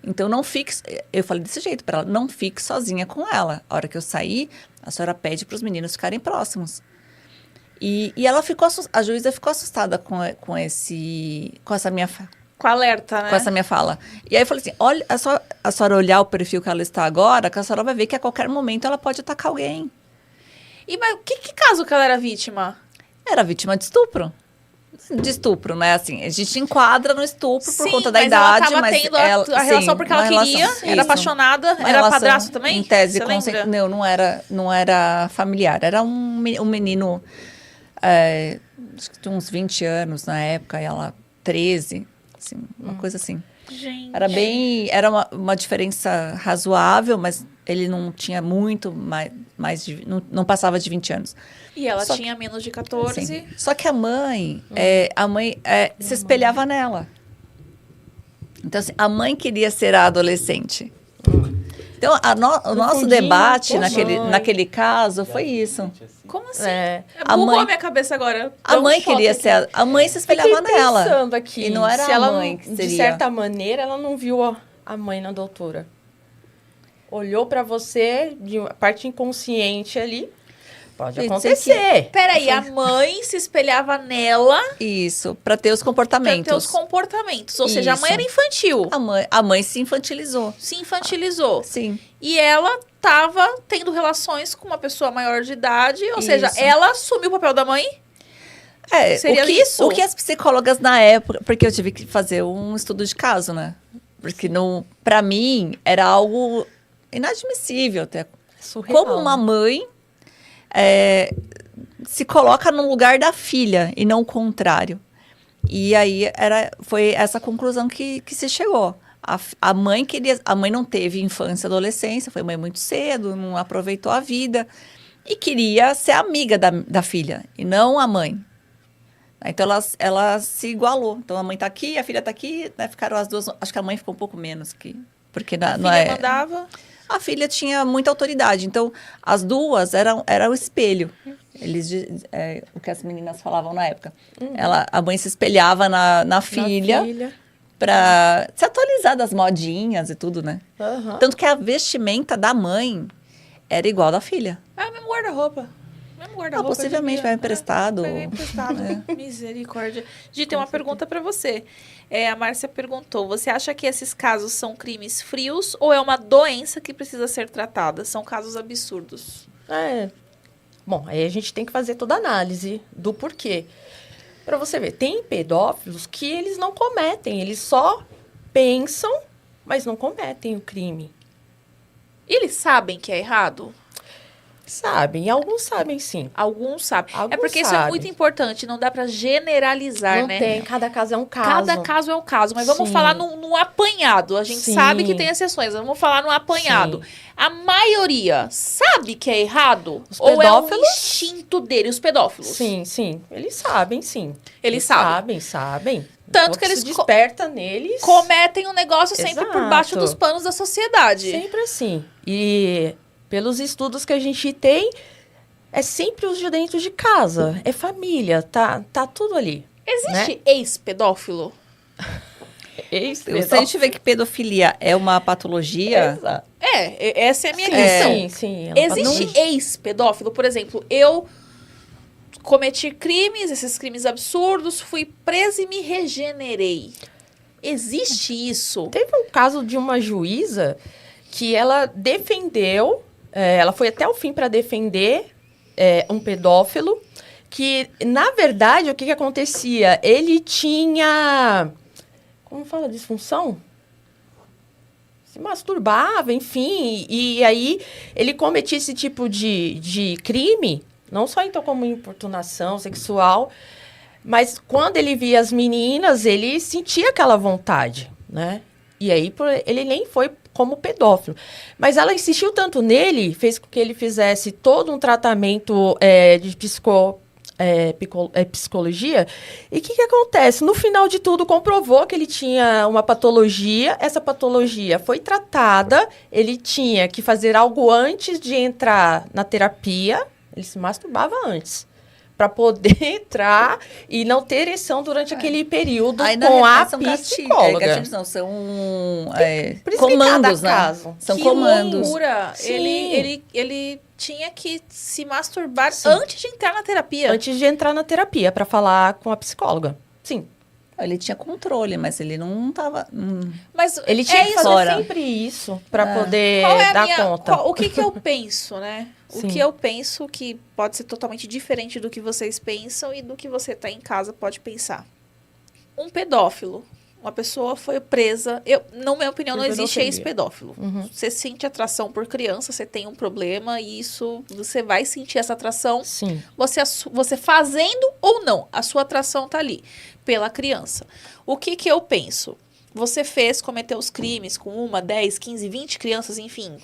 Então, não fique... Eu falei desse jeito pra ela, não fique sozinha com ela. A hora que eu sair, a senhora pede pros meninos ficarem próximos. E ela ficou... A juíza ficou assustada com essa minha... Com alerta, né? Com essa minha fala. E aí eu falei assim, olha, é só a senhora olhar o perfil que ela está agora, que a senhora vai ver que a qualquer momento ela pode atacar alguém. Mas que caso que ela era vítima? Era vítima de estupro. De estupro, né? Assim, a gente enquadra no estupro por conta da mas idade, ela tava mas tendo a relação porque ela queria, era apaixonada, Uma era relação, padrasto também? Em tese, Você lembra? não era familiar. Era um menino, acho que tinha uns 20 anos na época, e ela 13, assim, uma coisa assim. Gente. Era uma diferença razoável, mas ele não tinha muito não passava de 20 anos. E ela Só tinha menos de 14. Sim. Só que a mãe se espelhava nela. Então, assim, a mãe queria ser a adolescente. Então, o nosso fundinho, debate poxa, mãe. naquele caso foi isso. Como assim? A Bugou mãe- a minha cabeça agora. A mãe queria ser... A mãe se espelhava Fiquei nela. pensando aqui, E não era se a ela, mãe que seria. de certa maneira, ela não viu a mãe na doutora. Olhou pra você, de uma parte inconsciente ali. Pode Gente, acontecer. Peraí, a mãe se espelhava nela Isso, para ter os pra comportamentos. ter os comportamentos. Ou seja, a mãe Isso. era infantil. A mãe se infantilizou. Se infantilizou. Sim. E ela tava tendo relações com uma pessoa maior de idade. Ou seja, Isso. ela assumiu o papel da mãe. Seria o que, isso? O que as psicólogas na época... Porque eu tive que fazer um estudo de caso, né? Porque para mim era algo inadmissível até. Surreal. Como uma mãe se coloca no lugar da filha e não o contrário. E aí foi essa conclusão que se chegou. A mãe não teve infância e adolescência, foi mãe muito cedo, não aproveitou a vida e queria ser amiga da filha e não a mãe. Então ela se igualou. Então a mãe tá aqui, a filha tá aqui, né? Ficaram as duas. Acho que a mãe ficou um pouco menos porque A filha mandava. a filha tinha muita autoridade. Então, as duas eram o espelho. O que as meninas falavam na época. A mãe se espelhava na filha para se atualizar das modinhas e tudo, né? Aham. Tanto que a vestimenta da mãe era igual da filha. Ah, mesmo guarda-roupa. Mesmo guarda-roupa. Possivelmente vai emprestado. Vai emprestado. Misericórdia. Gi, tem uma pergunta pra você. A Márcia perguntou, você acha que esses casos são crimes frios ou é uma doença que precisa ser tratada? São casos absurdos. Bom, aí a gente tem que fazer toda a análise do porquê. Pra você ver, tem pedófilos que eles não cometem, eles só pensam, mas não cometem o crime. E eles sabem que é errado? Sabem, alguns sabem sim. Alguns sabem. Alguns É porque isso é sabem. muito importante, não dá pra generalizar, Não né? tem, cada caso é um caso. Cada caso é um caso, mas vamos Sim. falar num apanhado. A gente Sim. sabe que tem exceções, vamos falar no apanhado. Sim. A maioria sabe que é errado? Os Ou é um pedófilos? instinto dele, os pedófilos? Sim, eles sabem, sim. Eles sabem. Sabem. Tanto que Isso eles desperta neles. Cometem um negócio sempre por Exato. baixo dos panos da sociedade. Sempre assim. E pelos estudos que a gente tem, é sempre os de dentro de casa. É família, tá tudo ali. Existe ex-pedófilo? Se a gente vê que pedofilia é uma patologia... Exato. Essa é a minha questão. Sim. Existe ex-pedófilo? Por exemplo, eu cometi crimes, esses crimes absurdos, fui presa e me regenerei. Existe isso? Teve um caso de uma juíza que ela defendeu, ela foi até o fim para defender um pedófilo, que, na verdade, o que acontecia? Ele tinha... Como fala? Disfunção? Se masturbava, enfim. E aí, ele cometia esse tipo de crime, não só então como importunação sexual, mas quando ele via as meninas, ele sentia aquela vontade, né? E aí, ele nem foi como pedófilo. Mas ela insistiu tanto nele, fez com que ele fizesse todo um tratamento de psicologia. E o que acontece? No final de tudo, comprovou que ele tinha uma patologia. Essa patologia foi tratada. Ele tinha que fazer algo antes de entrar na terapia. Ele se masturbava antes, para poder entrar e não ter ereção durante aquele período com a psicóloga. Gatilhos não, são Por isso comandos, que cada caso. São Que comandos. loucura! Ele tinha que se masturbar antes de entrar na terapia. Antes de entrar na terapia, para falar com a psicóloga. Sim. Ele tinha controle, mas ele não estava... Mas Ele tinha que isso. fazer fora. sempre isso para poder Qual é a dar minha, conta. o que eu penso, né? O Sim. que eu penso que pode ser totalmente diferente do que vocês pensam e do que você tá em casa pode pensar. Um pedófilo, uma pessoa foi presa. Na minha opinião, Por não existe pedofilia. ex-pedófilo. Uhum. Você sente atração por criança, você tem um problema e isso, você vai sentir essa atração. Sim. Você fazendo ou não, a sua atração tá ali, pela criança. O que eu penso? Você cometeu os crimes com 1, 10, 15, 20 crianças, enfim.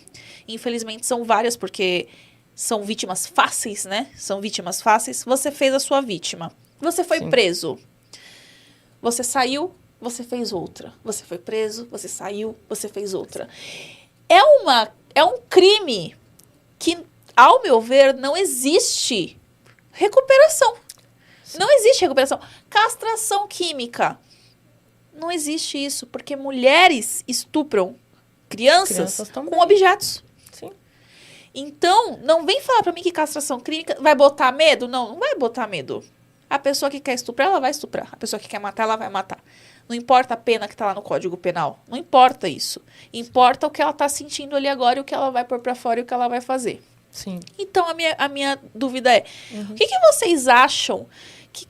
Infelizmente são várias, porque são vítimas fáceis, né? São vítimas fáceis. Você fez a sua vítima. Você foi Sim. preso. Você saiu, você fez outra. Você foi preso, você saiu, você fez outra. É um crime que, ao meu ver, não existe recuperação. Não existe recuperação. Castração química. Não existe isso, porque mulheres estupram crianças também. com objetos. Sim. Então, não vem falar pra mim que castração química vai botar medo. Não vai botar medo. A pessoa que quer estuprar, ela vai estuprar. A pessoa que quer matar, ela vai matar. Não importa a pena que tá lá no Código Penal. Não importa isso. Importa o que ela tá sentindo ali agora e o que ela vai pôr pra fora e o que ela vai fazer. Sim. Então, a minha dúvida é, o que vocês acham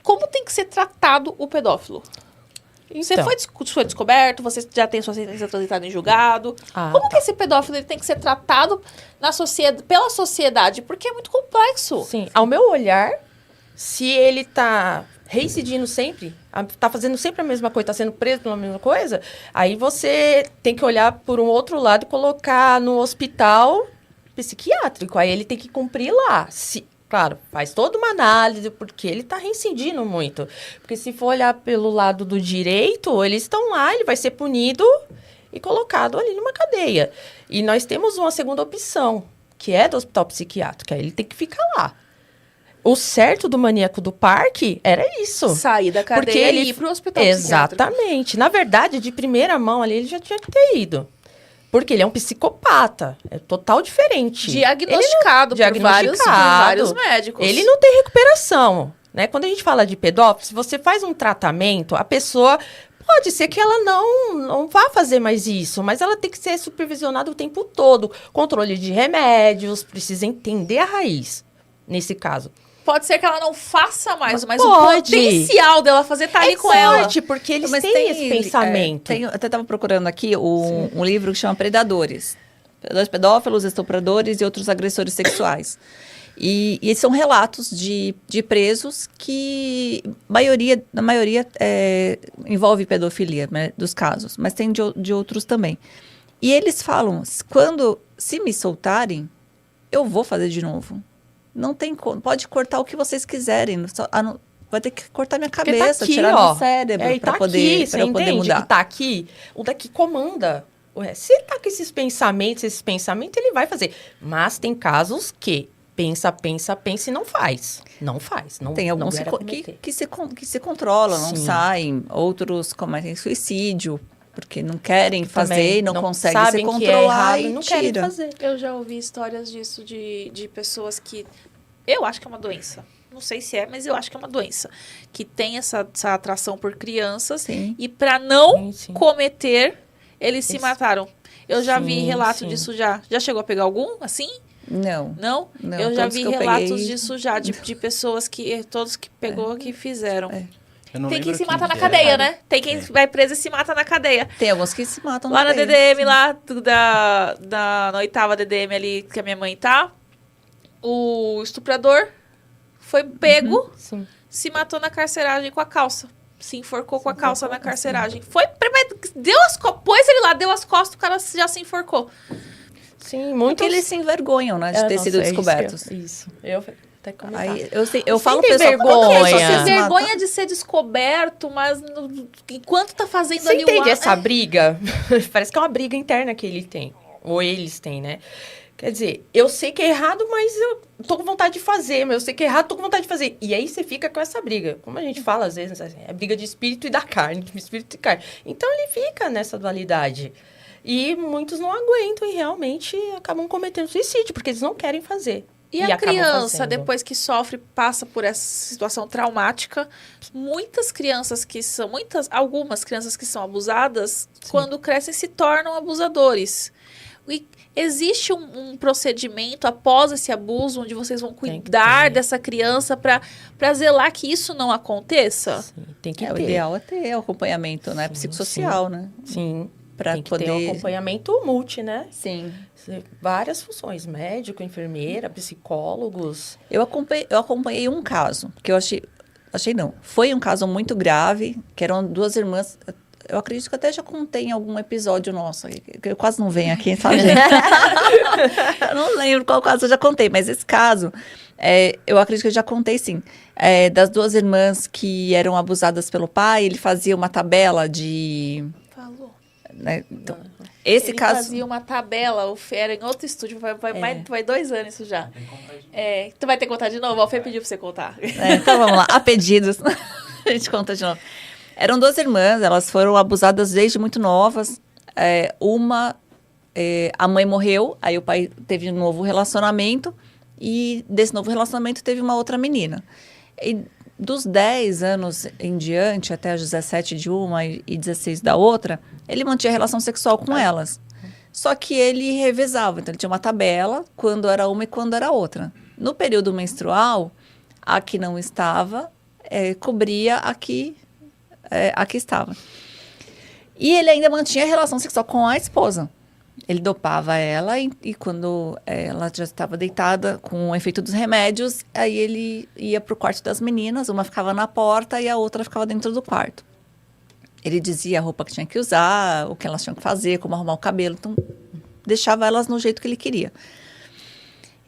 como tem que ser tratado o pedófilo? Você Então. foi descoberto, você já tem sua sentença transitada em julgado. Como que esse pedófilo ele tem que ser tratado pela sociedade? Porque é muito complexo. Sim. Ao meu olhar, se ele tá reincidindo sempre, tá fazendo sempre a mesma coisa, tá sendo preso pela mesma coisa, aí você tem que olhar por um outro lado e colocar no hospital psiquiátrico. Aí ele tem que cumprir lá. Claro, faz toda uma análise, porque ele está reincidindo muito. Porque se for olhar pelo lado do direito, eles estão lá, ele vai ser punido e colocado ali numa cadeia. E nós temos uma segunda opção, que é do hospital psiquiátrico, aí ele tem que ficar lá. O certo do maníaco do parque era isso. Sair da cadeia Porque ele e ir pro hospital psiquiátrico. Exatamente. Na verdade, de primeira mão ali, ele já tinha que ter ido. Porque ele é um psicopata. É total diferente. Diagnosticado por vários médicos. Ele não tem recuperação, né? Quando a gente fala de pedófilo, se você faz um tratamento, a pessoa pode ser que ela não vá fazer mais isso, mas ela tem que ser supervisionada o tempo todo. Controle de remédios, precisa entender a raiz, nesse caso. Pode ser que ela não faça mais, mas pode. O potencial dela fazer tá ali com ela. Pode, porque eles têm esse pensamento. Eu até estava procurando aqui um livro que chama Predadores. Pedófilos, estupradores e outros agressores sexuais. E são relatos de presos que, na maioria, envolve pedofilia, né, dos casos. Mas tem de outros também. E eles falam, se me soltarem, eu vou fazer de novo. Não tem como. Pode cortar o que vocês quiserem. Vai ter que cortar minha cabeça, aqui, tirar meu cérebro para eu poder mudar. Que tá aqui, o daqui comanda. Se ele tá com esses pensamentos, ele vai fazer. Mas tem casos que pensa e não faz. Não faz. Não, Tem alguns não que se controlam, não Sim. saem. Outros cometem suicídio, porque não querem fazer Também e não conseguem se sabem que é controlar errado, e não querem tira. fazer. Eu já ouvi histórias disso de pessoas que... Eu acho que é uma doença. Não sei se é, mas eu acho que é uma doença. Que tem essa atração por crianças. Sim. E para não Sim. cometer, eles se Isso. mataram. Eu já Sim, vi relato sim. disso já. Já chegou a pegar algum, assim? Não. Não? Não, Eu já todos vi que eu relatos peguei- disso já, de pessoas que... Todos que pegou, que fizeram. Eu não Tem quem lembro se mata na que cadeia, era. né? Tem quem vai preso e se mata na cadeia. Tem alguns que se matam Lá na cadeia. DDM, lá na 8ª DDM ali que a minha mãe tá, o estuprador foi pego, Sim. se matou na carceragem com a calça. Se enforcou com a calça na carceragem. Foi, mas deu as costas, pôs ele lá, deu as costas, o cara já se enforcou. Sim, Porque muitos... eles se envergonham, né, de ter Nossa, sido é isso que descobertos. Isso. Eu até comentar. Aí, eu falo Sem pessoal, ter por que vergonha. as pessoas se Vergonha matam? de ser descoberto, mas enquanto tá fazendo Você ali entende o... essa briga? Parece que é uma briga interna que ele tem. Ou eles têm, né? Quer dizer, eu sei que é errado, mas eu tô com vontade de fazer. Mas eu sei que é errado, tô com vontade de fazer. E aí você fica com essa briga. Como a gente fala às vezes, assim, é briga de espírito e da carne. De espírito e carne. Então ele fica nessa dualidade. E muitos não aguentam e realmente acabam cometendo suicídio, porque eles não querem fazer. E a acabam criança, fazendo. depois que sofre, passa por essa situação traumática, algumas crianças que são abusadas, quando crescem, se tornam abusadores. E existe um procedimento após esse abuso, onde vocês vão Tem que cuidar ter. dessa criança para zelar que isso não aconteça? Sim, tem que O ter. ideal é ter o acompanhamento, né, Sim, psicossocial, né, Sim. para Tem que poder... ter um acompanhamento multi, né? Sim. Várias funções, médico, enfermeira, psicólogos. Eu acompanhei um caso, que eu achei não, foi um caso muito grave, que eram duas irmãs, eu acredito que até já contei em algum episódio nosso, que eu quase não venho aqui, sabe, gente? Eu não lembro qual caso eu já contei, mas esse caso, eu acredito que eu já contei sim, das duas irmãs que eram abusadas pelo pai, ele fazia uma tabela de... Falou. né, então, esse Ele caso... fazia uma tabela, o Fê era em outro estúdio, vai 2 anos isso já. Tu vai ter que contar de novo? O Fê pediu pra você contar. Então vamos lá, a pedidos. A gente conta de novo. Eram duas irmãs, elas foram abusadas desde muito novas. A mãe morreu, aí o pai teve um novo relacionamento, e desse novo relacionamento teve uma outra menina. E dos 10 anos em diante, até os 17 de uma e 16 da outra, ele mantinha relação sexual com elas. Só que ele revezava, então ele tinha uma tabela, quando era uma e quando era outra. No período menstrual, a que não estava, cobria a que estava. E ele ainda mantinha relação sexual com a esposa. Ele dopava ela e quando ela já estava deitada com o efeito dos remédios, aí ele ia para o quarto das meninas, uma ficava na porta e a outra ficava dentro do quarto. Ele dizia a roupa que tinha que usar, o que elas tinham que fazer, como arrumar o cabelo, então deixava elas no jeito que ele queria.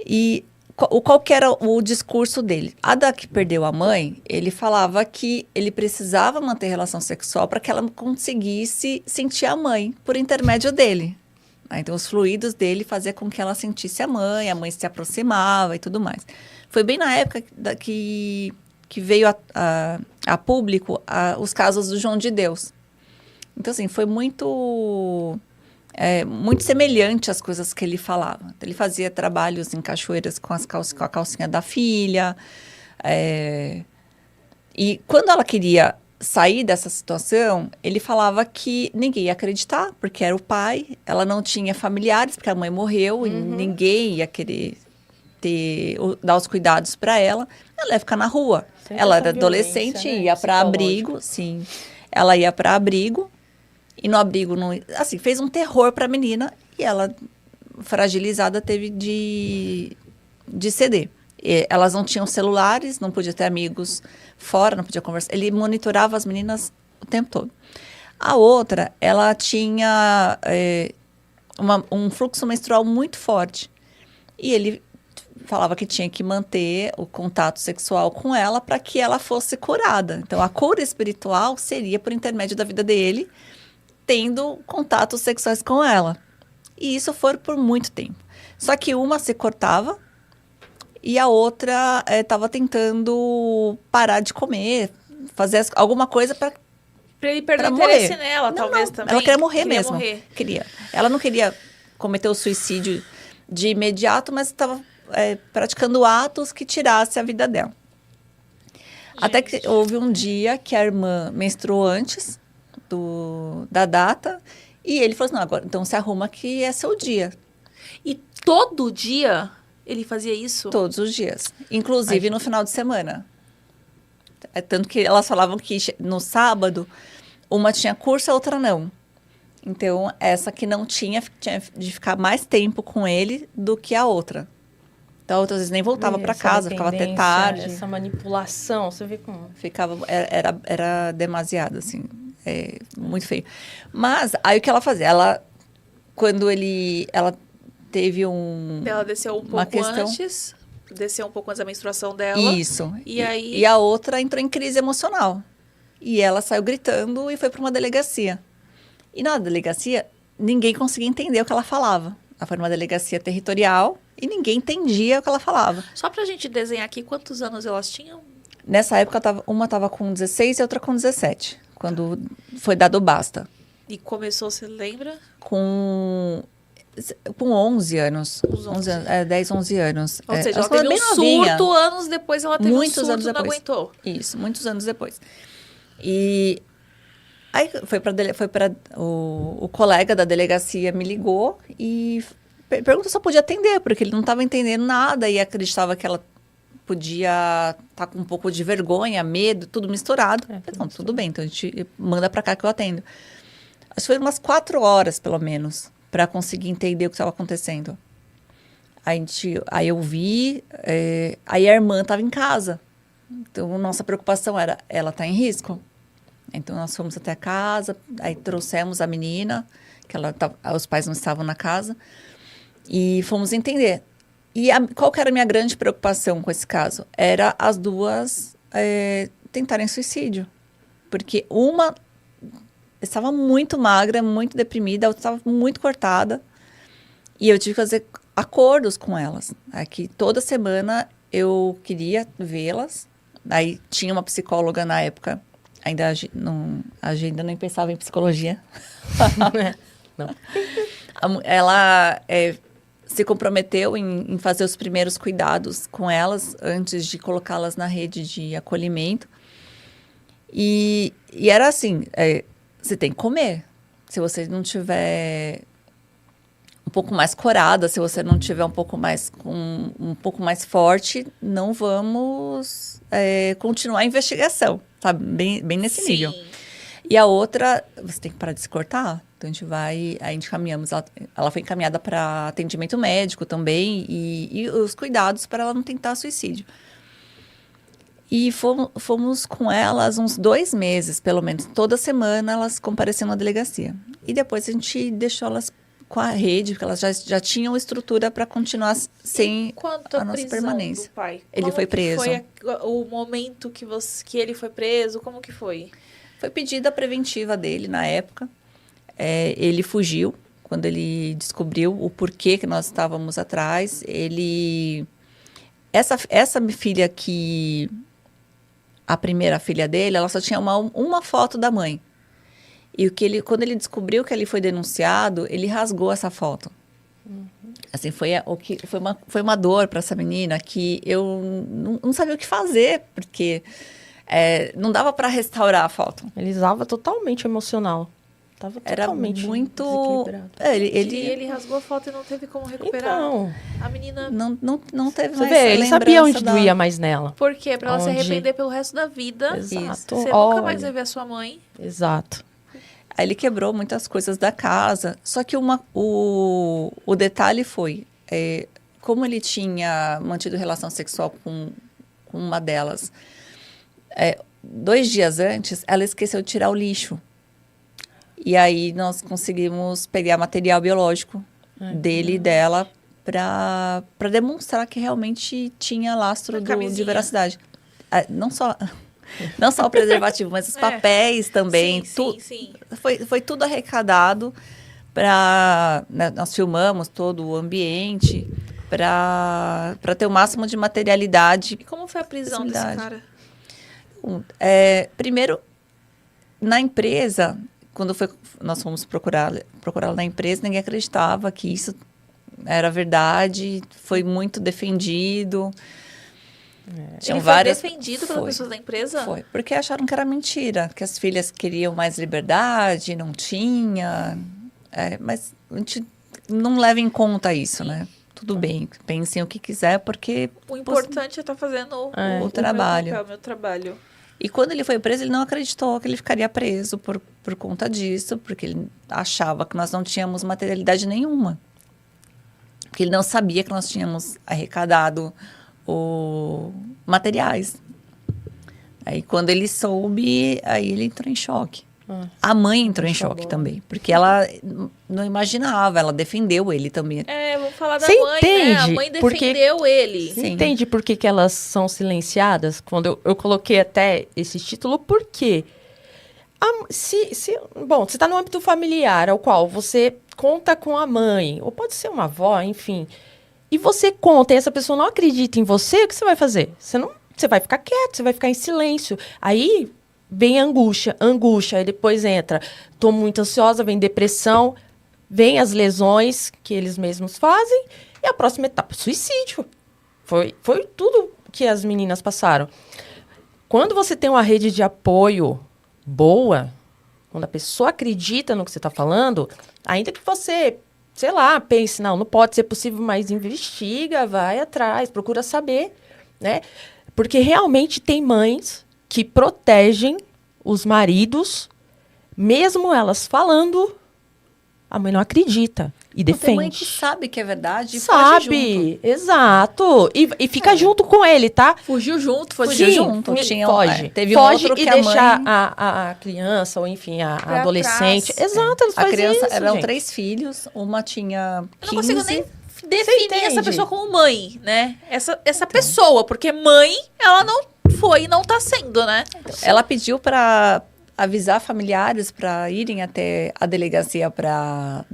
E qual que era o discurso dele? A da que perdeu a mãe, ele falava que ele precisava manter relação sexual para que ela conseguisse sentir a mãe por intermédio dele. Então, os fluidos dele faziam com que ela sentisse a mãe se aproximava e tudo mais. Foi bem na época que veio a público os casos do João de Deus. Então, assim, foi muito semelhante às coisas que ele falava. Então, ele fazia trabalhos em cachoeiras com a calcinha da filha. E quando ela queria sair dessa situação, ele falava que ninguém ia acreditar, porque era o pai. Ela não tinha familiares, porque a mãe morreu, e ninguém ia querer dar os cuidados para ela. Ela ia ficar na rua. Sempre Ela essa era adolescente, violência, né? ia para abrigo, sim. Ela ia para abrigo, e no abrigo, assim, fez um terror para a menina, e ela, fragilizada, teve de ceder. Elas não tinham celulares, não podia ter amigos fora, não podia conversar. Ele monitorava as meninas o tempo todo. A outra, ela tinha um fluxo menstrual muito forte. E ele falava que tinha que manter o contato sexual com ela para que ela fosse curada. Então, a cura espiritual seria por intermédio da vida dele, tendo contatos sexuais com ela. E isso foi por muito tempo. Só que uma se cortava e a outra estava tentando parar de comer, fazer alguma coisa para Pra ele perder pra o interesse morrer. nela, Não, talvez não, também. ela queria morrer Queria mesmo. morrer. Queria. Ela não queria cometer o suicídio de imediato, mas estava praticando atos que tirasse a vida dela. Até que houve um dia que a irmã menstruou antes da data e ele falou assim, não, agora, então se arruma que é seu dia. E todo dia ele fazia isso? Todos os dias. Inclusive no final de semana. Tanto que elas falavam que no sábado, uma tinha curso, a outra não. Então, essa que não tinha de ficar mais tempo com ele do que a outra. Então, a outra às vezes nem voltava para Essa casa, ficava até dependência, tarde. Essa manipulação, você vê como... Era demasiado, assim. Muito feio. Mas, aí o que ela fazia? Ela, quando ela teve Ela desceu um uma pouco questão- antes. Desceu um pouco antes da menstruação dela. Isso. E aí- E a outra entrou em crise emocional. E ela saiu gritando e foi para uma delegacia. E na delegacia, ninguém conseguia entender o que ela falava. Ela foi numa delegacia territorial e ninguém entendia o que ela falava. Só pra gente desenhar aqui, quantos anos elas tinham? Nessa época, uma estava com 16 e a outra com 17, quando foi dado o basta. E começou, você lembra? Com 11 anos. Uns 11. 10, 11 anos. Ou seja, ela ela teve bem um novinha. surto, anos depois ela teve Muitos um surto anos e não depois. aguentou. Isso, muitos anos depois. E aí o colega da delegacia me ligou e perguntou se eu podia atender, porque ele não estava entendendo nada e acreditava que ela podia estar com um pouco de vergonha, medo, tudo misturado. Então, tudo bem, então a gente manda para cá que eu atendo. Acho que foi umas 4 horas, pelo menos, para conseguir entender o que estava acontecendo. Aí eu vi, aí a irmã estava em casa. Então, nossa preocupação era, ela está em risco? Então, nós fomos até a casa, aí trouxemos a menina, que os pais não estavam na casa, e fomos entender. E qual que era a minha grande preocupação com esse caso? Era as duas tentarem suicídio. Porque uma estava muito magra, muito deprimida, a outra estava muito cortada. E eu tive que fazer acordos com elas. Aqui, toda semana eu queria vê-las. Aí tinha uma psicóloga na época, ainda a agenda nem pensava em psicologia. Não. Ela se comprometeu em fazer os primeiros cuidados com elas antes de colocá-las na rede de acolhimento. E era assim, você tem que comer. Se você não tiver um pouco mais corada, se você não tiver um pouco mais forte, não vamos continuar a investigação, sabe? Bem nesse nível. E a outra, você tem que parar de se cortar. Então, a gente caminhamos, ela foi encaminhada para atendimento médico também e os cuidados para ela não tentar suicídio. E fomos com elas uns 2 meses, pelo menos. Toda semana elas compareciam na delegacia. E depois a gente deixou elas com a rede, porque elas já tinham estrutura para continuar sem a nossa permanência. Do pai? Ele Como foi que preso. Foi o momento que ele foi preso? Como que foi? Foi pedida a preventiva dele na época. Ele fugiu quando ele descobriu o porquê que nós estávamos atrás. Essa filha a primeira filha dele, ela só tinha uma foto da mãe. E quando ele descobriu que ele foi denunciado, ele rasgou essa foto. Assim, foi uma dor para essa menina que eu não sabia o que fazer, porque não dava para restaurar a foto. Ele estava totalmente emocional. Estava Era totalmente muito... desequilibrado. E ele rasgou a foto e não teve como recuperar. Então, A menina... Não teve você mais vê, ele sabia onde lembrança doía mais nela. Por quê? Pra ela se Onde? arrepender pelo resto da vida. Exato. Você nunca Olha. mais vai ver a sua mãe. Exato. Aí ele quebrou muitas coisas da casa. Só que o detalhe foi... como ele tinha mantido relação sexual com uma delas, 2 dias antes, ela esqueceu de tirar o lixo. E aí nós conseguimos pegar material biológico dele e dela para demonstrar que realmente tinha lastro Uma camisinha. de veracidade. Não só o preservativo, mas os papéis também. Sim. Foi tudo arrecadado nós filmamos todo o ambiente para ter o máximo de materialidade. E como foi a prisão desse cara? Primeiro, na empresa, quando nós fomos procurá-lo na empresa, ninguém acreditava que isso era verdade, foi muito defendido. Ele foi defendido pelas pessoas da empresa? Foi, porque acharam que era mentira, que as filhas queriam mais liberdade, não tinha. Mas a gente não leva em conta isso, né? Tudo bem, pensem o que quiser, porque... O importante é estar fazendo o trabalho. O meu trabalho. E quando ele foi preso, ele não acreditou que ele ficaria preso por conta disso, porque ele achava que nós não tínhamos materialidade nenhuma. Porque ele não sabia que nós tínhamos arrecadado materiais. Aí, quando ele soube, aí ele entrou em choque. A mãe entrou em choque também, porque ela não imaginava, ela defendeu ele também. Vamos falar da Você mãe, entende? né? A mãe defendeu ele. Você entende por que elas são silenciadas? Quando eu coloquei até esse título, por quê? Bom, você está no âmbito familiar, ao qual você conta com a mãe, ou pode ser uma avó, enfim, e você conta, e essa pessoa não acredita em você, o que você vai fazer? Você vai ficar quieto, você vai ficar em silêncio. Aí vem angústia, aí depois entra, tô muito ansiosa, vem depressão, vem as lesões que eles mesmos fazem, e a próxima etapa, suicídio. Foi tudo que as meninas passaram. Quando você tem uma rede de apoio boa, quando a pessoa acredita no que você está falando, ainda que você, sei lá, pense, não pode ser possível, mas investiga, vai atrás, procura saber, né? Porque realmente tem mães que protegem os maridos, mesmo elas falando, a mãe não acredita e defende. Tem mãe que sabe que é verdade e foge junto. Exato. E fica junto com ele, tá? Fugiu junto. Foge. Teve foge outro que e a deixa mãe... a criança, ou enfim, a Pra adolescente. trás. Exato, eles A fazem criança, isso, eram gente. 3 filhos, uma tinha 15... Eu não consigo nem definir entende? essa pessoa como mãe, né? Essa pessoa, porque mãe, ela não foi e não tá sendo, né? Ela pediu para avisar familiares para irem até a delegacia para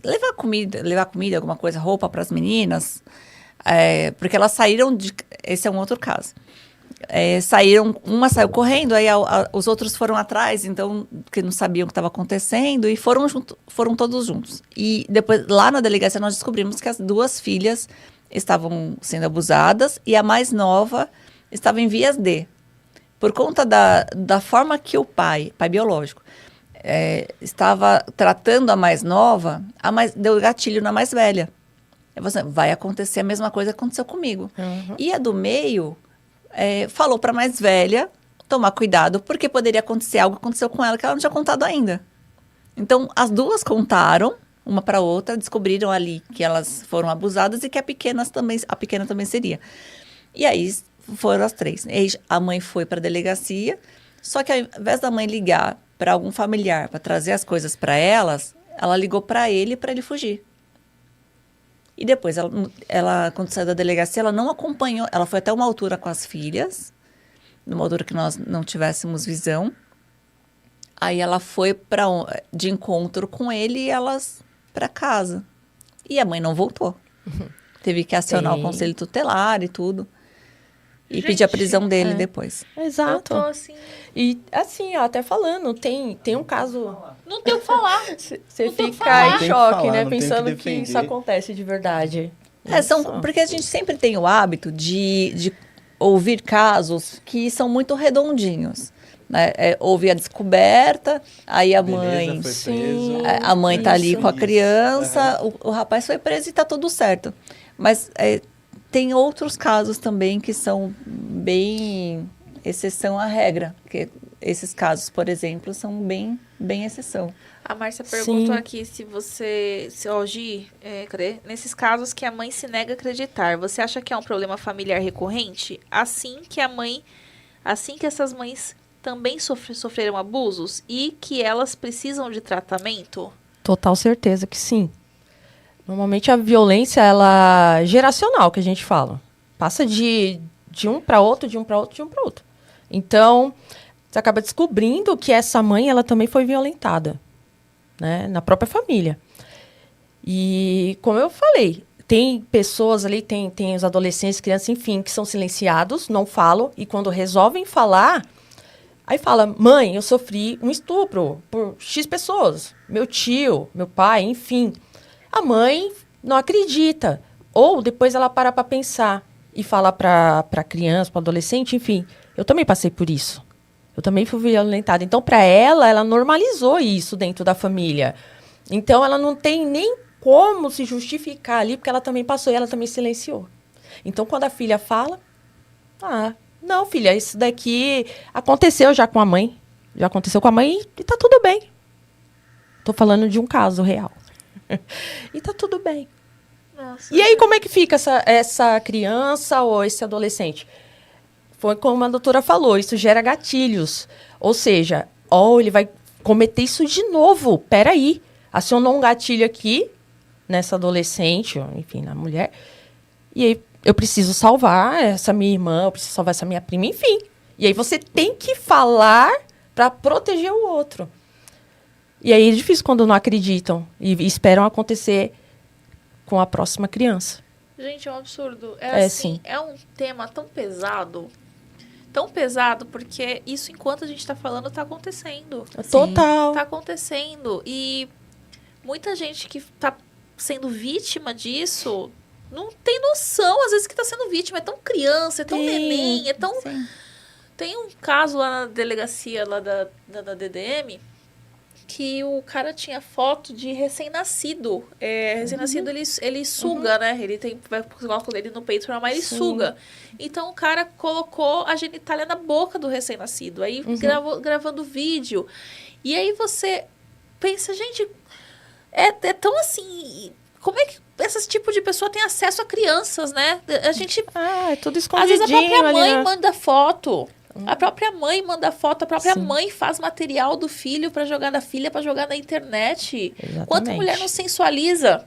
levar comida, alguma coisa, roupa para as meninas, porque elas saíram esse é um outro caso. Uma saiu correndo, aí os outros foram atrás, então, que não sabiam o que estava acontecendo, e foram todos juntos. E depois, lá na delegacia, nós descobrimos que as 2 filhas estavam sendo abusadas, e a mais nova estava em vias de. Por conta da forma que o pai biológico, estava tratando a mais nova, deu gatilho na mais velha. Vai acontecer a mesma coisa que aconteceu comigo. Uhum. E a do meio falou para a mais velha tomar cuidado, porque poderia acontecer algo que aconteceu com ela que ela não tinha contado ainda. Então, as 2 contaram, uma para outra, descobriram ali que elas foram abusadas e que a pequena também seria. E aí foram as 3. A mãe foi para a delegacia, só que ao invés da mãe ligar para algum familiar para trazer as coisas para elas, ela ligou para ele fugir. E depois, ela, quando saiu da delegacia, ela não acompanhou, ela foi até uma altura com as filhas, numa altura que nós não tivéssemos visão. Aí ela foi de encontro com ele e elas para casa. E a mãe não voltou. Teve que acionar o conselho tutelar e tudo. E pedir a prisão dele depois. Exato. Eu tô assim... E assim, ó, até falando, tem um caso... Não tem o que falar. Você Não tem o que fica falar. em Não tem o que choque, falar, né? não tem o que Pensando que defender. isso acontece de verdade. Porque a gente sempre tem o hábito de ouvir casos que são muito redondinhos. Né? Houve a descoberta, aí a mãe... Beleza, foi preso. A mãe tá ali Isso, com a isso. criança, o rapaz foi preso e tá tudo certo. Mas tem outros casos também que são bem exceção à regra. Que esses casos, por exemplo, são bem exceção. A Márcia perguntou Sim. aqui Gi, cadê? Nesses casos que a mãe se nega a acreditar, você acha que é um problema familiar recorrente? Assim que essas mães também sofreram abusos e que elas precisam de tratamento? Total certeza que sim. Normalmente a violência, ela é geracional, que a gente fala. Passa de um para outro, de um para outro, de um para outro. Então, você acaba descobrindo que essa mãe, ela também foi violentada, né, na própria família. E, como eu falei, tem pessoas ali, tem os adolescentes, crianças, enfim, que são silenciados, não falam, e quando resolvem falar, aí fala, mãe, eu sofri um estupro por X pessoas, meu tio, meu pai, enfim. A mãe não acredita. Ou depois ela para pensar e fala para criança, para adolescente, enfim, eu também passei por isso. Eu também fui violentada. Então, para ela normalizou isso dentro da família. Então, ela não tem nem como se justificar ali, porque ela também passou e ela também silenciou. Então, quando a filha fala, não, filha, isso daqui aconteceu já com a mãe. Já aconteceu com a mãe e tá tudo bem. Tô falando de um caso real. E tá tudo bem. Nossa. E aí, como é que fica essa criança ou esse adolescente? Foi como a doutora falou, isso gera gatilhos. Ou seja, ele vai cometer isso de novo. Peraí, acionou um gatilho aqui, nessa adolescente, enfim, na mulher. E aí, eu preciso salvar essa minha irmã, eu preciso salvar essa minha prima, enfim. E aí, você tem que falar para proteger o outro. E aí, é difícil quando não acreditam e esperam acontecer com a próxima criança. Gente, é um absurdo. Sim. É um tema tão pesado porque isso, enquanto a gente tá falando, tá acontecendo. Total. Tá acontecendo. E muita gente que tá sendo vítima disso não tem noção, às vezes, que tá sendo vítima. É tão criança, é tão neném, é tão... Sim. Tem um caso lá na delegacia lá da DDM que o cara tinha foto de recém-nascido. Recém-nascido, ele suga, né? Ele coloca ele no peito pra mamar, ele suga. Então, o cara colocou a genitália na boca do recém-nascido. Aí, gravando vídeo. E aí, você pensa, gente, é tão assim... Como é que esse tipo de pessoa tem acesso a crianças, né? A gente... É tudo Às escondidinho. vezes, a própria mãe ali, né? manda foto. A própria mãe manda foto, a própria Sim. mãe faz material do filho pra jogar na filha, pra jogar na internet. Exatamente. Quanta mulher não sensualiza?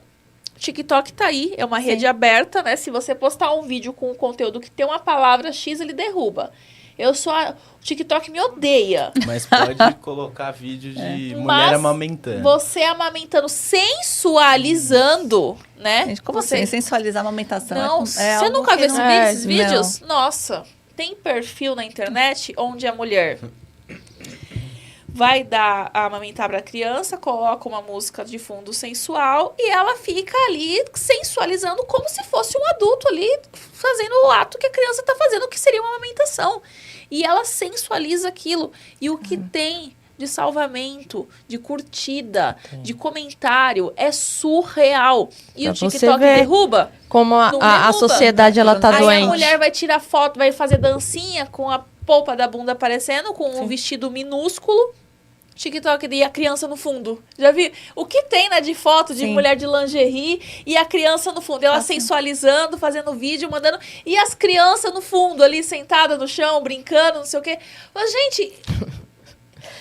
TikTok tá aí, é uma rede aberta, né? Se você postar um vídeo com um conteúdo que tem uma palavra X, ele derruba. O TikTok me odeia. Mas pode colocar vídeo de mulher amamentando. Você amamentando, sensualizando, né? Gente, como você... assim? Sensualizar a amamentação? Não, você algo nunca que viu não é- esses vídeos? Nossa, tem perfil na internet onde a mulher vai dar a amamentar para a criança, coloca uma música de fundo sensual e ela fica ali sensualizando como se fosse um adulto ali fazendo o ato que a criança está fazendo, que seria uma amamentação. E ela sensualiza aquilo. E o que tem de salvamento, de curtida, de comentário, é surreal. E Pra o você TikTok ver derruba? Como Não a derruba. sociedade, ela tá Aí doente. a mulher vai tirar foto, vai fazer dancinha com a polpa da bunda aparecendo, com um vestido minúsculo. TikTok e a criança no fundo. Já vi? O que tem, né, de foto de Sim. mulher de lingerie e a criança no fundo. Ela sensualizando, fazendo vídeo, mandando... E as crianças no fundo ali, sentada no chão, brincando, não sei o quê. Mas, gente...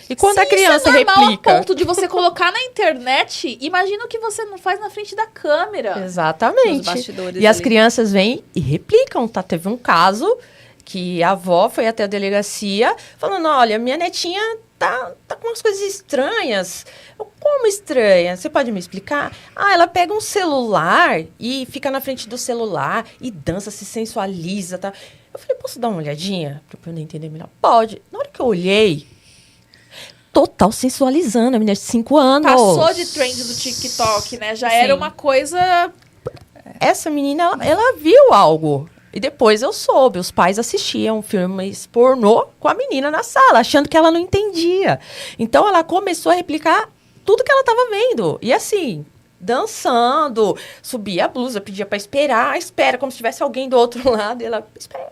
E quando a se criança isso é normal replica? a ponto de você colocar na internet, imagina o que você não faz na frente da câmera. Exatamente. Nos bastidores E as ali. crianças vêm e replicam, tá? Teve um caso que a avó foi até a delegacia falando, olha, minha netinha tá com umas coisas estranhas. Como estranha? Você pode me explicar? Ela pega um celular e fica na frente do celular e dança, se sensualiza, tá? Eu falei, posso dar uma olhadinha pra eu poder entender melhor? Pode. Na hora que eu olhei, total sensualizando, a menina de 5 anos. Passou de trend do TikTok, né? Já era uma coisa... Essa menina, ela viu algo. E depois eu soube, os pais assistiam filmes pornô com a menina na sala, achando que ela não entendia. Então, ela começou a replicar tudo que ela estava vendo. E assim, dançando, subia a blusa, pedia para esperar, espera, como se tivesse alguém do outro lado. E ela, espera.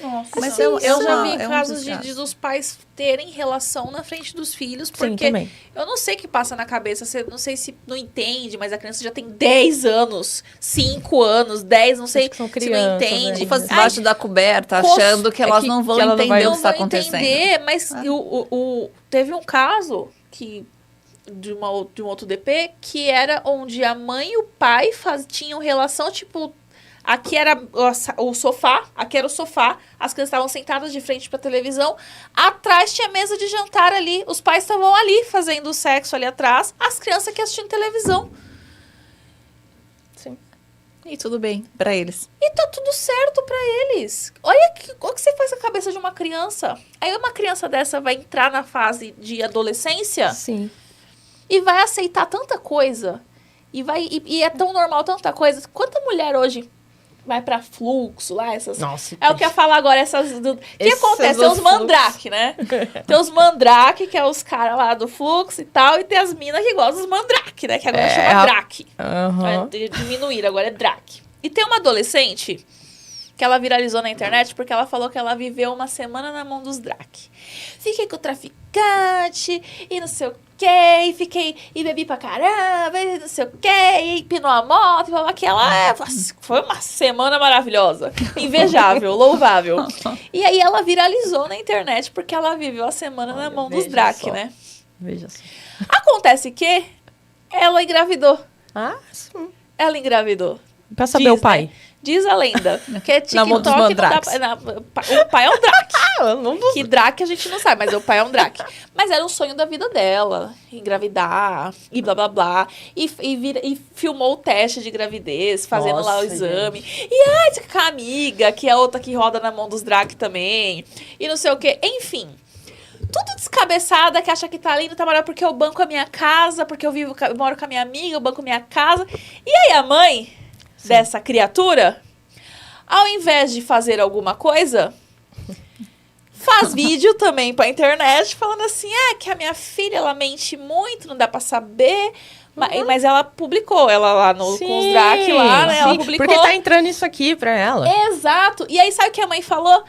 Nossa, Mas eu é já uma- vi é um casos desgaste. dos pais terem relação na frente dos filhos, Sim, porque também. eu não sei o que passa na cabeça, não sei se não entende, mas a criança já tem 10 anos, 5 anos, 10, não sei que são se não crianças, entende. né? Faz Ai, debaixo da coberta, Poxa, achando que elas não vão que ela não entender vai- o não que está vou acontecendo. entender, mas teve um caso de um outro DP que era onde a mãe e o pai tinham relação, tipo, aqui era o sofá, aqui era o sofá, as crianças estavam sentadas de frente pra televisão, atrás tinha mesa de jantar ali, os pais estavam ali fazendo sexo ali atrás, as crianças aqui assistindo televisão. Sim. E tudo bem pra eles. E tá tudo certo pra eles. Olha o que você faz com a cabeça de uma criança. Aí uma criança dessa vai entrar na fase de adolescência Sim. e vai aceitar tanta coisa. E é tão normal tanta coisa. Quanta mulher hoje vai pra fluxo lá, essas... Nossa. É o que eu ia falar agora, essas... O que Essas acontece? do Tem os fluxo. mandrake, né? Tem os mandrake, que é os caras lá do fluxo e tal, e tem as minas que gostam dos mandrake, né? Que agora chama draque. Aham. Diminuir, agora é draque. E tem uma adolescente que ela viralizou na internet porque ela falou que ela viveu uma semana na mão dos draque. Fiquei com o traficante e não sei o quê, e bebi pra caramba, e não sei o quê, e empinou a moto, e falou que ela foi uma semana maravilhosa, invejável, louvável. E aí ela viralizou na internet porque ela viveu a semana na mão dos veja draque, só. né? Veja só. Acontece que ela engravidou. Ah, sim. Ela engravidou. Pra saber Diz, o pai. né? Diz a lenda. Que é Na mão TikTok dos não dá mandrakes. o pai é um draque. Ah, não Que draque a gente não sabe, mas o pai é um draque. Mas era um sonho da vida dela, engravidar, e blá blá blá. E filmou o teste de gravidez, fazendo lá o Nossa, exame. E com a amiga, que é outra que roda na mão dos draque também. E não sei o quê. Enfim. Tudo descabeçada, que acha que tá lindo, tá maravilhoso, porque eu banco a minha casa, porque eu moro com a minha amiga, eu banco a minha casa. E aí a mãe dessa criatura, ao invés de fazer alguma coisa, faz vídeo também pra internet, falando assim, que a minha filha, ela mente muito, não dá pra saber. Mas ela publicou, ela lá com os Drac lá, né? Ela publicou. Porque tá entrando isso aqui pra ela. Exato. E aí, sabe o que a mãe falou?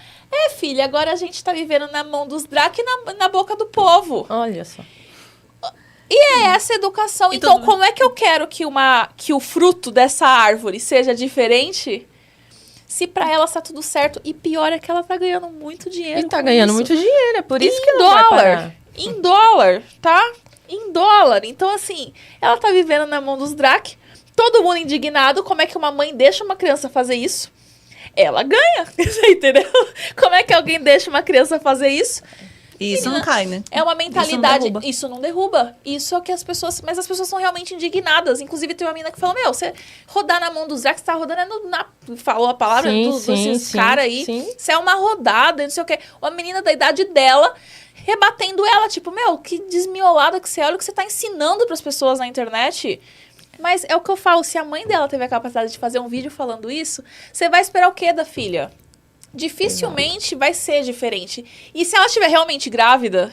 Filha, agora a gente tá vivendo na mão dos Drac e na boca do povo. Olha só. E é essa educação. E Então, tudo- como é que eu quero que o fruto dessa árvore seja diferente se pra ela tá tudo certo? E pior é que ela tá ganhando muito dinheiro. E tá com ganhando isso. muito dinheiro, é por isso Em que ela vai dólar. parar. Em dólar, tá? Em dólar. Então, assim, ela tá vivendo na mão dos Drac. Todo mundo indignado. Como é que uma mãe deixa uma criança fazer isso? Ela ganha. Você entendeu? Como é que alguém deixa uma criança fazer isso? E isso não cai, né? É uma mentalidade. derruba. Isso não derruba. Isso é o que as pessoas. Mas as pessoas são realmente indignadas. Inclusive, tem uma menina que falou: Meu, você rodar na mão dos Drac, você tá rodando falou a palavra desses caras aí. Sim. Isso é uma rodada, não sei o quê. Uma menina da idade dela rebatendo ela, tipo, meu, que desmiolada que você olha, o que você tá ensinando pras pessoas na internet. Mas é o que eu falo, se a mãe dela teve a capacidade de fazer um vídeo falando isso, você vai esperar o quê da filha? Dificilmente vai ser diferente. E se ela estiver realmente grávida,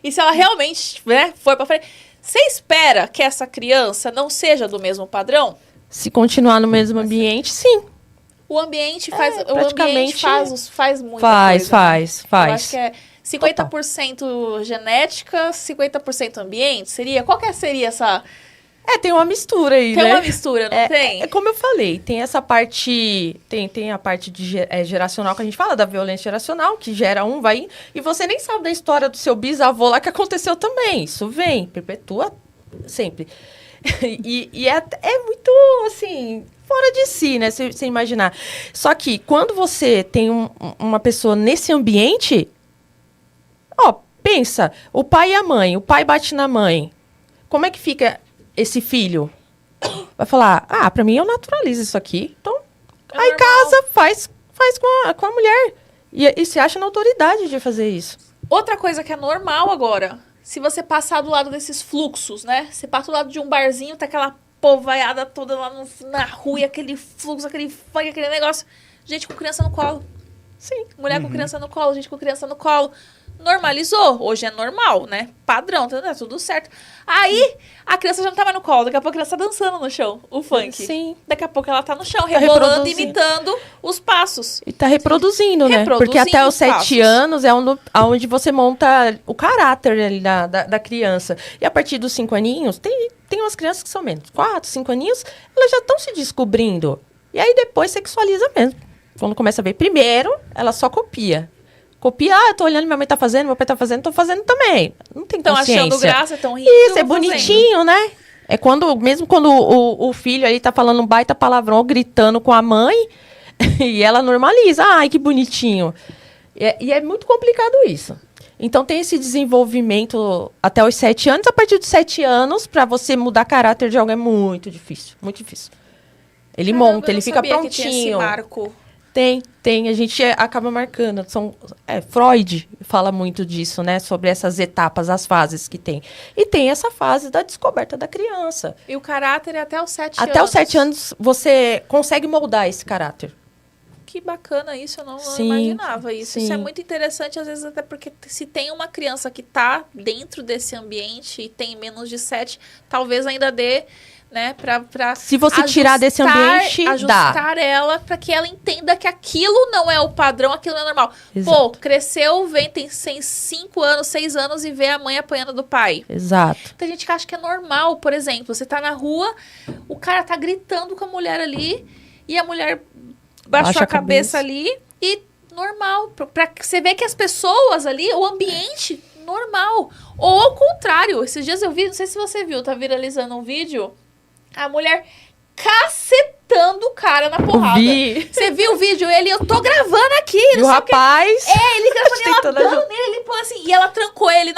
e se ela realmente, né, for pra frente, você espera que essa criança não seja do mesmo padrão? Se continuar no mesmo ambiente, sim. O ambiente faz, praticamente faz muita Faz, coisa. faz. Eu acho que é 50% genética, 50% ambiente, seria? Qual que seria essa... Tem uma mistura aí, Tem né? uma mistura, não tem? É como eu falei, tem essa parte, tem a parte geracional que a gente fala, da violência geracional, que gera um, vai, e você nem sabe da história do seu bisavô lá que aconteceu também. Isso vem, perpetua sempre. e é muito, assim, fora de si, né, você imaginar. Só que quando você tem uma pessoa nesse ambiente, pensa, o pai e a mãe, o pai bate na mãe, como é que fica esse filho? Vai falar, pra mim eu naturalizo isso aqui. Então, É aí normal. casa, faz com a mulher. E se acha na autoridade de fazer isso. Outra coisa que é normal agora, se você passar do lado desses fluxos, né? Você passa do lado de um barzinho, tá aquela povaiada toda lá na rua, e aquele fluxo, aquele funk, aquele negócio. Gente com criança no colo. Sim. Mulher com criança no colo, gente com criança no colo. Normalizou. Hoje é normal, né? Padrão, tá tudo certo. Aí, a criança já não tá mais no colo. Daqui a pouco a criança tá dançando no chão, o funk. Sim. Daqui a pouco ela tá no chão, rebolando, reproduzindo. imitando os passos. E tá reproduzindo, né? Reproduzindo Porque até os os passos. 7 anos é onde você monta o caráter ali da criança. E a partir dos 5 aninhos, tem umas crianças que são menos. 4, 5 aninhos, elas já estão se descobrindo. E aí depois sexualiza mesmo. Quando começa a ver. Primeiro, ela só copia. Copia, eu tô olhando, minha mãe tá fazendo, meu pai tá fazendo, tô fazendo também. Não tem Estão consciência. achando graça, estão rindo. Isso, é fazendo. bonitinho, né? É mesmo quando o filho ali tá falando um baita palavrão, gritando com a mãe, e ela normaliza. Ai, que bonitinho. E é muito complicado isso. Então tem esse desenvolvimento até os 7 anos. A partir dos 7 anos, para você mudar caráter de algo é muito difícil, muito difícil. Ele Caramba, monta, eu ele não fica sabia que tinha esse prontinho. marco. Tem, a gente acaba marcando. Freud fala muito disso, né? Sobre essas etapas, as fases que tem. E tem essa fase da descoberta da criança. E o caráter é até os 7 Até anos. os 7 anos, você consegue moldar esse caráter. Que bacana isso, eu não Sim, imaginava isso. sim. Isso é muito interessante, às vezes, até porque se tem uma criança que tá dentro desse ambiente e tem menos de 7, talvez ainda dê, né, pra Se você tirar desse ambiente, ajustar ela pra que ela entenda que aquilo não é o padrão, aquilo não é normal. Exato. Pô, cresceu, tem 5 anos, 6 anos e vê a mãe apanhando do pai. Exato. Tem gente que acha que é normal, por exemplo, você tá na rua, o cara tá gritando com a mulher ali e a mulher baixou a cabeça ali e normal. Pra você ver que as pessoas ali, o ambiente normal. Ou ao contrário, esses dias eu vi, não sei se você viu, tá viralizando um vídeo, a mulher cacetando o cara na porrada. Vi. Você viu o vídeo? Eu tô gravando aqui, E o não sei o que. rapaz... Ele gravando, ela Tentando dando nele, ele pô, assim, e ela trancou ele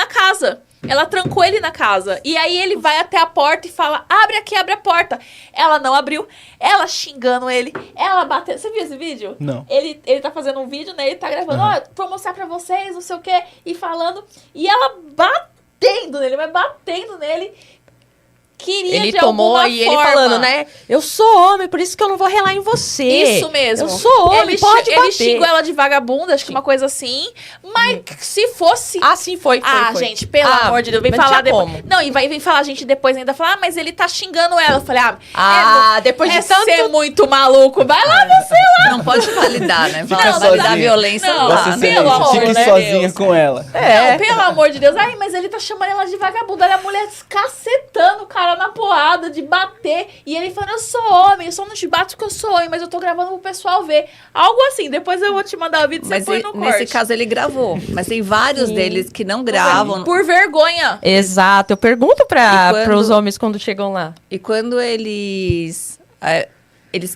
na casa. E aí ele vai até a porta e fala, abre aqui, abre a porta. Ela não abriu, ela xingando ele, ela batendo. Você viu esse vídeo? Não. Ele tá fazendo um vídeo, né? Ele tá gravando, ó, vou mostrar pra vocês, não sei o quê, e falando. E ela batendo nele, mas batendo nele. Queria Ele de tomou alguma e forma. ele falando, né? Eu sou homem, por isso que eu não vou relar em você. Isso mesmo. Eu sou homem, ele pode bater. Ele xingou ela de vagabunda, acho que uma coisa assim. Mas se fosse... Ah, sim, foi. gente, pelo amor de Deus, vem mas falar tinha depois. como. Não, e vem falar a gente depois ainda falar, mas ele tá xingando ela. Eu falei, Depois de é tanto... ser muito maluco. Vai lá, você lá. Não pode validar, né? Fica Validar sozinha. a violência Não, não Vossa dá. pelo amor Excelência, de fique sozinha Deus. com ela. Não, pelo amor de Deus. Ai, mas ele tá chamando ela de vagabunda. Olha a mulher cacetando o cara na porrada, de bater. E ele falando, eu sou homem, eu só não te bato porque eu sou homem, mas eu tô gravando pro pessoal ver. Algo assim, depois eu vou te mandar o vídeo e você Mas põe no nesse corte. caso ele gravou. Mas tem vários Sim. deles que não gravam. Por vergonha. Exato, eu pergunto para E quando- os homens quando chegam lá. E quando eles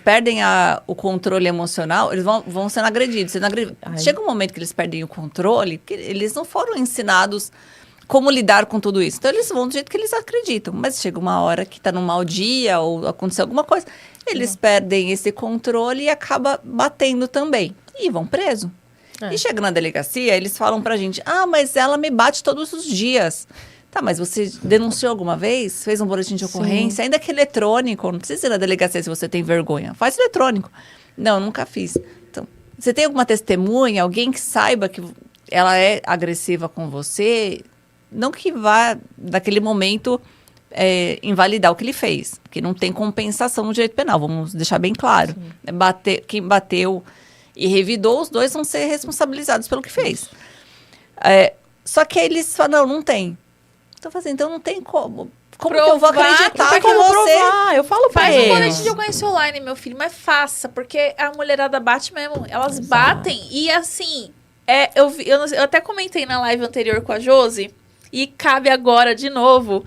perdem o controle emocional, eles vão sendo agredidos. Ai. Chega um momento que eles perdem o controle, que eles não foram ensinados como lidar com tudo isso. Então, eles vão do jeito que eles acreditam. Mas chega uma hora que tá num mau dia ou aconteceu alguma coisa, eles perdem esse controle e acaba batendo também. E vão preso. É. E chega na delegacia, eles falam pra gente, mas ela me bate todos os dias. Tá, mas você denunciou alguma vez? Fez um boletim de ocorrência? Ainda que eletrônico, não precisa ir na delegacia se você tem vergonha. Faz eletrônico. Não, nunca fiz. Então, você tem alguma testemunha, alguém que saiba que ela é agressiva com você? Não que vá, naquele momento, invalidar o que ele fez. Porque não tem compensação no direito penal, vamos deixar bem claro. Quem bateu e revidou, os dois vão ser responsabilizados pelo que fez. Só que aí eles falam, não tem. Então não tem como. Como que eu vou Provar, acreditar não tem que Como você... provar? Eu falo pra Faz um eles. boletim de ocorrência online, meu filho, mas faça, porque a mulherada bate mesmo. Elas batem e assim, eu até comentei na live anterior com a Josi, e cabe agora de novo.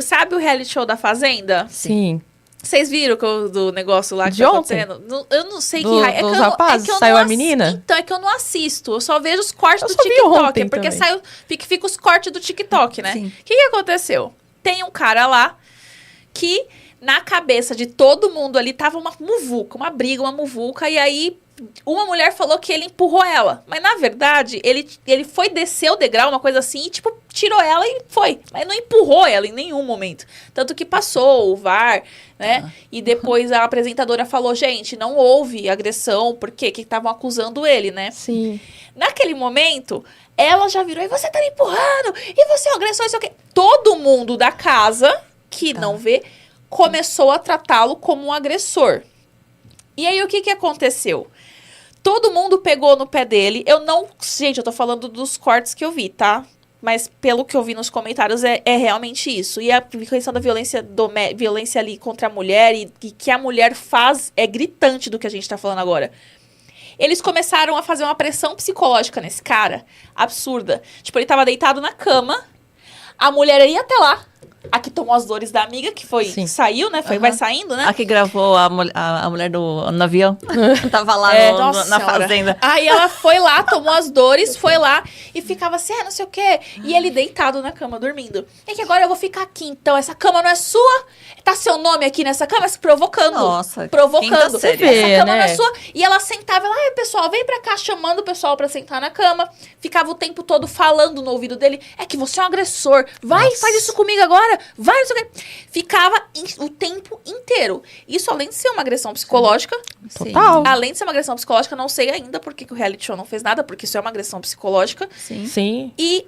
Sabe o reality show da Fazenda? Sim. Vocês viram do negócio lá que De tá ontem? acontecendo? Eu não sei Do- que raio. dos rapazes? Saiu a menina? Então, é que eu não assisto. Eu só vejo os cortes Eu do só vi TikTok. ontem É porque também. fica os cortes do TikTok, né? Sim. O que aconteceu? Tem um cara lá que, na cabeça de todo mundo ali, tava uma muvuca, uma briga, uma muvuca. E aí, uma mulher falou que ele empurrou ela. Mas, na verdade, ele foi descer o degrau, uma coisa assim, e, tipo, tirou ela e foi. Mas não empurrou ela em nenhum momento. Tanto que passou o VAR, né? E depois a apresentadora falou, gente, não houve agressão, porque que estavam acusando ele, né? Sim. Naquele momento, ela já virou, e você tá me empurrando, e você é um agressor, isso aqui. Todo mundo da casa, que não vê, começou a tratá-lo como um agressor. E aí, o que aconteceu? Todo mundo pegou no pé dele. Gente, eu tô falando dos cortes que eu vi, tá? Mas pelo que eu vi nos comentários, é realmente isso. E a questão da violência ali contra a mulher e que a mulher faz é gritante do que a gente tá falando agora. Eles começaram a fazer uma pressão psicológica nesse cara, absurda. Tipo, ele tava deitado na cama, a mulher ia até lá, A que tomou as dores da amiga, que foi, Sim. saiu, né? Foi, vai saindo, né? A que gravou a mulher no avião. Tava lá Nossa na Senhora. fazenda. Aí ela foi lá, tomou as dores, foi lá e ficava assim, não sei o quê. E ele deitado na cama, dormindo. É que agora eu vou ficar aqui, então. Essa cama não é sua? Tá seu nome aqui nessa cama? Se provocando. Nossa, Provocando. quinta série. Vê, Essa cama né? não é sua. E ela sentava lá, pessoal, vem pra cá, chamando o pessoal pra sentar na cama. Ficava o tempo todo falando no ouvido dele. É que você é um agressor. Vai, Nossa. faz isso comigo agora. Vai, não sei o quê. Ficava o tempo inteiro. Isso, além de ser uma agressão psicológica, Total. além de ser uma agressão psicológica, não sei ainda por que o reality show não fez nada, porque isso é uma agressão psicológica. Sim. Sim. E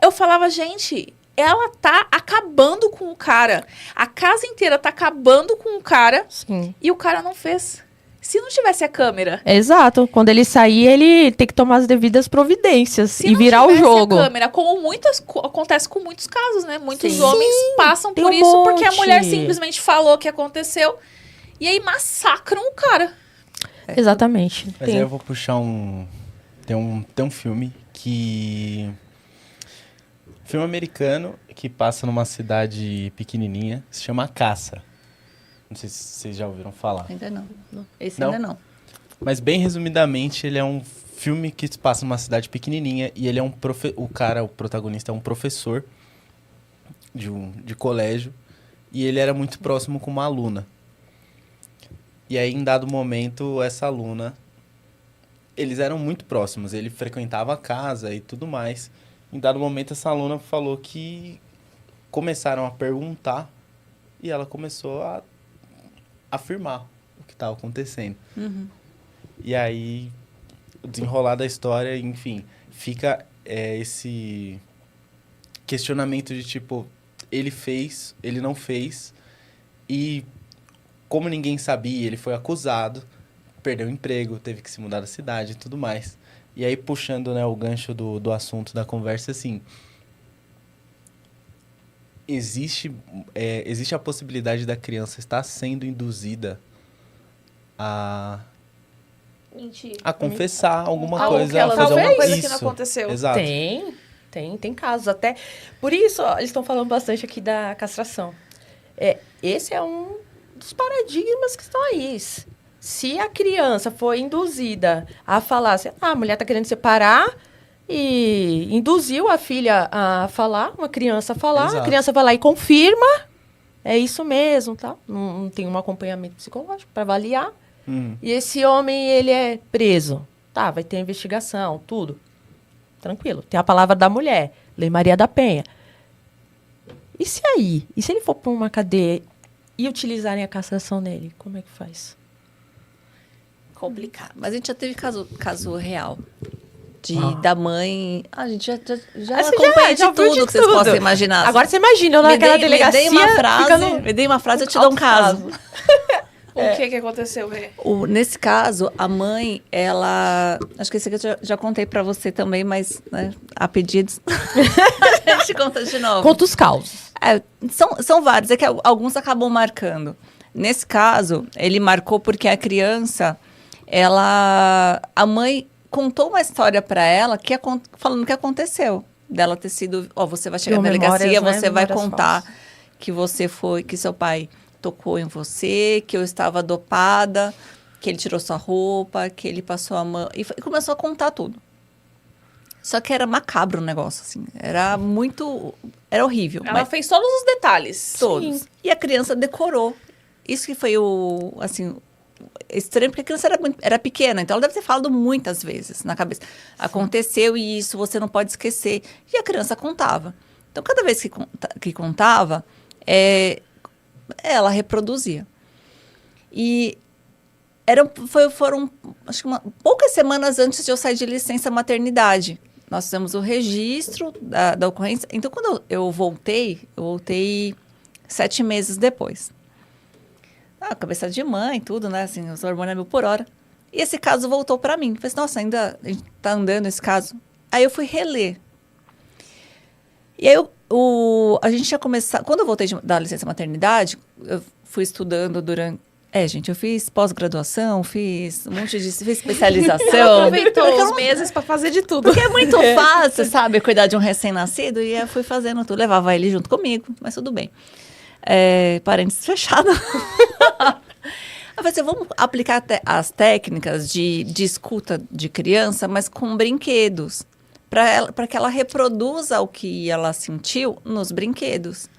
eu falava, gente, ela tá acabando com o cara. A casa inteira tá acabando com o cara Sim. e o cara não fez. Se não tivesse a câmera, Exato. Quando ele sair, ele tem que tomar as devidas providências se e não virar o tivesse jogo. a câmera, como acontece com muitos casos, né? Muitos Sim. homens passam tem por um isso porque a monte. mulher simplesmente falou que aconteceu e aí massacram o cara. Exatamente. Mas aí eu vou puxar um... Tem um filme que... Filme americano que passa numa cidade pequenininha, se chama A Caça. Não sei se vocês já ouviram falar. Ainda não. Esse Não? ainda não. Mas bem resumidamente, ele é um filme que se passa numa cidade pequenininha e ele é o protagonista é um professor de colégio e ele era muito próximo com uma aluna. E aí, em dado momento, essa aluna, eles eram muito próximos, ele frequentava a casa e tudo mais. Em dado momento, essa aluna falou que começaram a perguntar e ela começou a afirmar o que estava acontecendo. Uhum. E aí, o desenrolar da história, enfim, fica esse questionamento de tipo, ele fez, ele não fez, e como ninguém sabia, ele foi acusado, perdeu o emprego, teve que se mudar da cidade e tudo mais. E aí, puxando, né, o gancho do assunto da conversa, assim, existe a possibilidade da criança estar sendo induzida a Mentira. confessar alguma Algo coisa, que ela a fazer alguma uma coisa que não isso. aconteceu. Exato. Tem casos até. Por isso, ó, eles estão falando bastante aqui da castração. Esse é um dos paradigmas que estão aí. Se a criança foi induzida a falar assim, a mulher está querendo separar e induziu a filha a falar, uma criança a falar, Exato. a criança vai lá e confirma, é isso mesmo, tá? Não tem um acompanhamento psicológico para avaliar. E esse homem, ele é preso. Tá, vai ter investigação, tudo. Tranquilo. Tem a palavra da mulher, Lei Maria da Penha. E se aí? E se ele for para uma cadeia e utilizarem a castração nele? Como é que faz? Complicado. Mas a gente já teve caso real. Da mãe... A gente já Você acompanha já de viu tudo de que vocês tudo. possam imaginar. Agora você imagina, eu naquela delegacia... Me dei uma frase, eu te dou um caso. O que aconteceu, Rê? Nesse caso, a mãe, ela... Acho que esse aqui eu já contei pra você também, mas né, a pedidos. A gente conta de novo. Conta os causos. São vários, é que alguns acabam marcando. Nesse caso, ele marcou porque a criança, a mãe contou uma história pra ela falando o que aconteceu. Dela ter sido, você vai chegar na delegacia, você vai contar que seu pai tocou em você, que eu estava dopada, que ele tirou sua roupa, que ele passou a mão... E começou a contar tudo. Só que era macabro o negócio, assim. Era horrível. Ela fez todos os detalhes. Todos. Sim. E a criança decorou. Isso que foi estranho, porque a criança era pequena, então ela deve ter falado muitas vezes na cabeça. Sim. Aconteceu isso, você não pode esquecer. E a criança contava. Então, cada vez que contava, ela reproduzia. E foram acho que poucas semanas antes de eu sair de licença maternidade. Nós fizemos o registro da ocorrência. Então, quando eu voltei 7 meses depois. Cabeça de mãe, tudo, né? Assim, os hormônios a 1000 por hora. E esse caso voltou para mim. Falei assim, nossa, ainda a gente tá andando esse caso. Aí eu fui reler. E aí a gente tinha começado... Quando eu voltei da licença maternidade, eu fui estudando durante... Gente, eu fiz pós-graduação, fiz um monte de fiz especialização. Aproveitou os meses pra fazer de tudo. Porque é muito fácil, sabe, cuidar de um recém-nascido. E eu fui fazendo tudo, levava ele junto comigo, mas tudo bem. Parênteses fechado. Eu falei assim, vamos aplicar as técnicas de escuta de criança, mas com brinquedos. Para que ela reproduza o que ela sentiu nos brinquedos.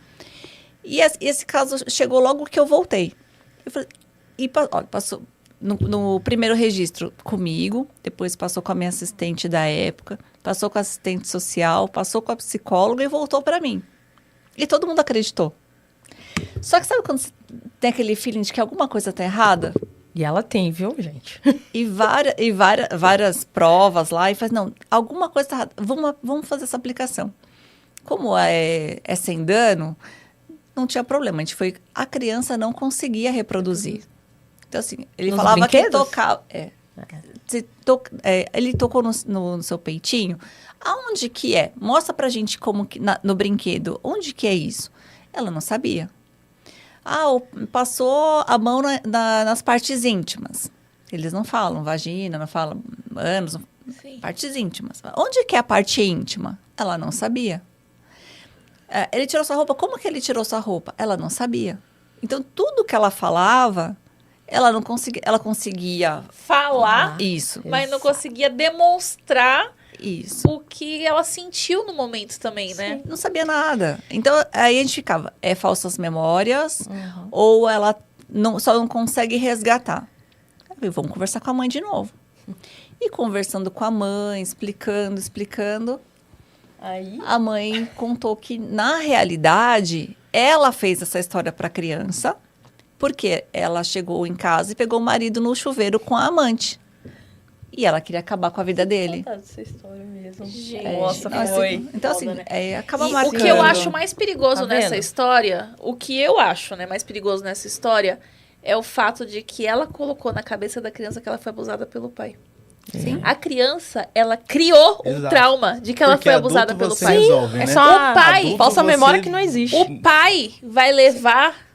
E esse caso chegou logo que eu voltei. Eu falei, olha, passou no primeiro registro comigo, depois passou com a minha assistente da época, passou com a assistente social, passou com a psicóloga e voltou para mim. E todo mundo acreditou. Só que sabe quando você tem aquele feeling de que alguma coisa tá errada? E ela tem, viu, gente? E várias provas lá, e faz, não, alguma coisa tá errada, vamos fazer essa aplicação. Como é sem dano, não tinha problema, a criança não conseguia reproduzir. Então, assim, ele Nos falava brinquedos? que tocava... ele tocou no seu peitinho, aonde que é? Mostra pra gente como que, no brinquedo, onde que é isso? Ela não sabia. Passou a mão nas partes íntimas. Eles não falam vagina, não falam ânus, partes íntimas. Onde que é a parte íntima? Ela não sabia. Ele tirou sua roupa. Como que ele tirou sua roupa? Ela não sabia. Então, tudo que ela falava, ela não conseguia. Ela conseguia Falar, isso. mas não conseguia demonstrar Isso. o que ela sentiu no momento também, né? Não sabia nada. Então, aí a gente ficava, falsas memórias, ou ela só não consegue resgatar. Aí, vamos conversar com a mãe de novo. E conversando com a mãe, explicando. Aí... A mãe contou que, na realidade, ela fez essa história para a criança, porque ela chegou em casa e pegou o marido no chuveiro com a amante. E ela queria acabar com a vida dele. Dessa história mesmo. Nossa, foi. Então, assim, Foda, né? acaba E marcando. o que eu acho mais perigoso Tá nessa vendo? história, mais perigoso nessa história, é o fato de que ela colocou na cabeça da criança que ela foi abusada pelo pai. Sim. A criança, ela criou um Exato. trauma de que ela Porque foi abusada adulto pelo você pai. resolve, É né? só uma O pai- Adulto falsa você- memória que não existe. O pai vai levar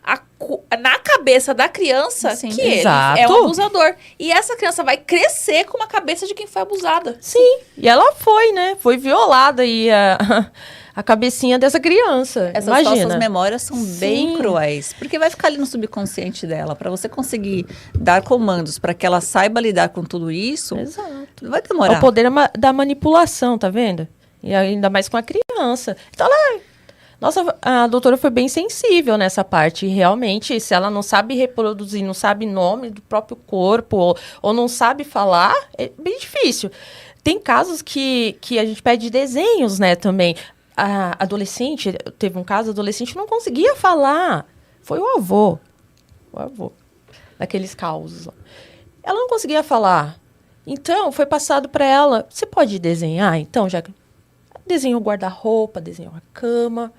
na cabeça da criança Sim. que Exato. ele é um abusador. E essa criança vai crescer com uma cabeça de quem foi abusada. Sim, e ela foi, né? Foi violada e a cabecinha dessa criança. Essas Imagina. falsas memórias são bem Sim. cruéis. Porque vai ficar ali no subconsciente dela. Para você conseguir dar comandos para que ela saiba lidar com tudo isso, Exato. vai É demorar. o poder da manipulação, tá vendo? E ainda mais com a criança. Então nossa, a doutora foi bem sensível nessa parte. E realmente, se ela não sabe reproduzir, não sabe nome do próprio corpo, ou não sabe falar, é bem difícil. Tem casos que a gente pede desenhos, né, também. A adolescente, teve um caso, a adolescente não conseguia falar. Foi o avô, daqueles causos. Lá. Ela não conseguia falar. Então, foi passado para ela, você pode desenhar? Então, já desenhou o guarda-roupa, desenhou a cama,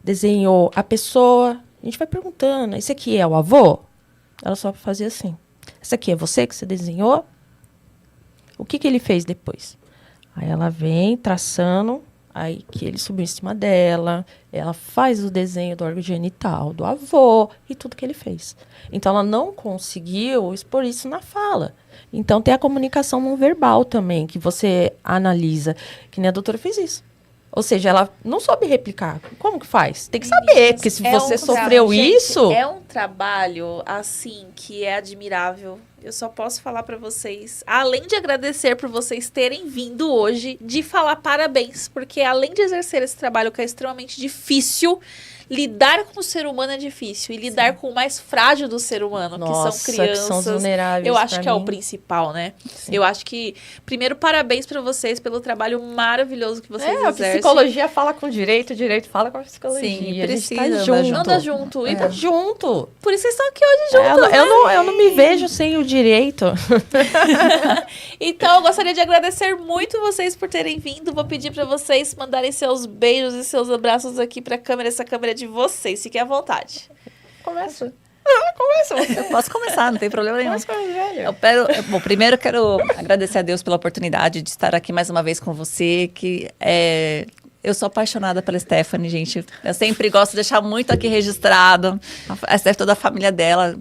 desenhou a pessoa. A gente vai perguntando, esse aqui é o avô? Ela só fazia assim. Esse aqui é você que você desenhou? O que ele fez depois? Aí ela vem traçando, aí que ele subiu em cima dela, ela faz o desenho do órgão genital do avô e tudo que ele fez. Então ela não conseguiu expor isso na fala. Então tem a comunicação não verbal também, que você analisa, que nem a doutora fez isso. Ou seja, ela não soube replicar. Como que faz? Tem que saber, porque se você sofreu Gente, isso... é um trabalho, assim, que é admirável. Eu só posso falar pra vocês, além de agradecer por vocês terem vindo hoje, de falar parabéns, porque além de exercer esse trabalho que é extremamente difícil, lidar com o ser humano é difícil. E lidar com o mais frágil do ser humano, Nossa, que são crianças. que são os vulneráveis, eu acho pra que é o mim. principal, né? Sim. Eu acho que, primeiro, parabéns pra vocês pelo trabalho maravilhoso que vocês a exercem. psicologia fala com o direito fala com a psicologia. Sim, a gente tá precisa junto. andar junto. Anda junto. E Tá junto. por isso vocês estão aqui hoje juntos, Eu não me vejo sem o direito. Então, eu gostaria de agradecer muito vocês por terem vindo. Vou pedir pra vocês mandarem seus beijos e seus abraços aqui pra câmera. Essa câmera é de vocês. Fiquem à vontade. Começa. Eu posso começar, não tem problema nenhum. Bom, primeiro eu quero agradecer a Deus pela oportunidade de estar aqui mais uma vez com você, eu sou apaixonada pela Stephanie, gente. Eu sempre gosto de deixar muito aqui registrado. A Stephanie, toda a família dela,